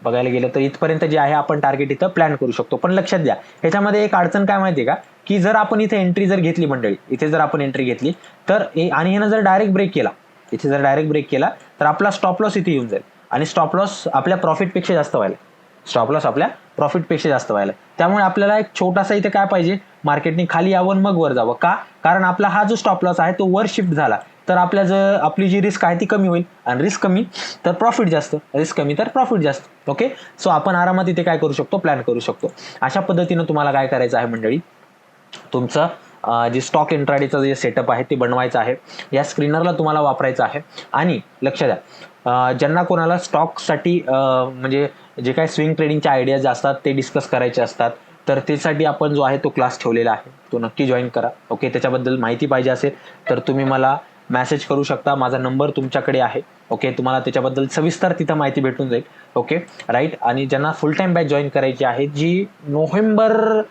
बघायला गेलं तर इथपर्यंत जे आहे आपण टार्गेट इथं प्लॅन करू शकतो. पण लक्षात द्या, ह्याच्यामध्ये एक अडचण काय माहितीये का, की जर आपण इथे एंट्री जर घेतली मंडळी, इथे जर आपण एंट्री घेतली तर आणि ह्यानं जर डायरेक्ट ब्रेक केला, तर आपला स्टॉप लॉस इथे येऊन जाईल, आणि स्टॉप लॉस आपल्या प्रॉफिटपेक्षा जास्त व्हायला. त्यामुळे आपल्याला एक छोटासा इथे काय पाहिजे, मार्केटने खाली यावं मग वर जावं. का, कारण आपला हा जो स्टॉप लॉस आहे तो वर शिफ्ट झाला तर आपली जी रिस्क आहे ती कमी होईल, आणि रिस्क कमी तर प्रॉफिट जास्त. ओके, सो आपण आरामात इथे काय करू शकतो, प्लॅन करू शकतो. अशा पद्धतीनं तुम्हाला काय करायचं आहे मंडळी, तुमचं जे स्टॉक इंट्राडेचं जे सेटअप आहे ते बनवायचं आहे. या स्क्रीनरला तुम्हाला वापरायचं आहे. आणि लक्ष द्या, ज्यांना कोणाला स्टॉकसाठी म्हणजे जे काही स्विंग ट्रेडिंगच्या आयडियाज असतात ते डिस्कस करायचे असतात, तर त्यासाठी आपण जो आहे तो क्लास ठेवलेला आहे, तो नक्की जॉईन करा. ओके, त्याच्याबद्दल माहिती पाहिजे असेल तर तुम्ही मला मेसेज करू शकता, माझा नंबर तुमच्याकडे आहे. ओके, तुम्हाला त्याच्याबद्दल सविस्तर तिथं माहिती भेटून जाईल. Okay right. आणि ज्यांना फुल टाईम बॅच जॉईन करायची आहे, जी नोव्हेंबर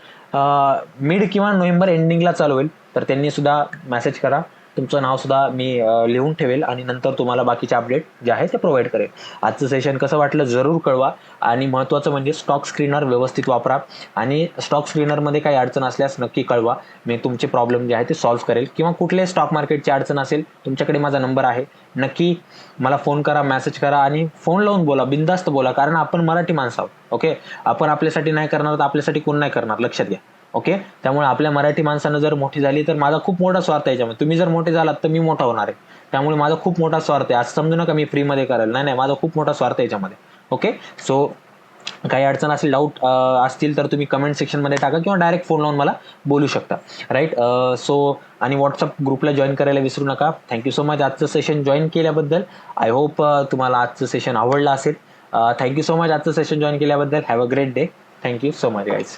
मिड किंवा नोव्हेंबर एंडिंगला चालू होईल, तर त्यांनी सुद्धा मेसेज करा. तुमचं नाव सुद्धा मी लिहून ठेवेल आणि नंतर तुम्हाला बाकीचे अपडेट जे आहे ते प्रोव्हाइड करेल. आजचं सेशन कसं वाटलं जरूर कळवा. आणि महत्त्वाचं म्हणजे स्टॉक स्क्रीनर व्यवस्थित वापरा, आणि स्टॉक स्क्रीनरमध्ये काही अडचण असल्यास नक्की कळवा. मी तुमचे प्रॉब्लेम जे आहे ते सॉल्व्ह करेल, किंवा कुठल्याही स्टॉक मार्केटची अडचण असेल तुमच्याकडे माझा नंबर आहे, नक्की मला फोन करा, मेसेज करा, आणि फोन लावून बोला, बिंदास्त बोला, कारण आपण मराठी माणसं आहोत. ओके, आपण आपल्यासाठी नाही करणार तर आपल्यासाठी कोण नाही करणार, लक्षात घ्या. ओके, त्यामुळे आपल्या मराठी माणसानं जर मोठी झाली तर माझा खूप मोठा स्वार्थ आहे याच्यामध्ये. तुम्ही जर मोठे झालात तर मी मोठा होणार आहे, त्यामुळे माझा खूप मोठा स्वार्थ आहे. आज समजू नका मी फ्रीमध्ये करेल, नाही, माझा खूप मोठा स्वार्थ आहे याच्यामध्ये. ओके, सो काही अडचण असेल, डाऊट असतील तर तुम्ही कमेंट सेक्शनमध्ये टाका, किंवा डायरेक्ट फोन लावून मला बोलू शकता. राईट. सो आणि व्हॉट्सअप ग्रुपला जॉईन करायला विसरू नका. थँक्यू सो मच आजचं सेशन जॉईन केल्याबद्दल. आय होप तुम्हाला आजचं सेशन आवडलं असेल. थँक्यू सो मच आजचं सेशन जॉईन केल्याबद्दल. Have a great day. Thank you so much guys.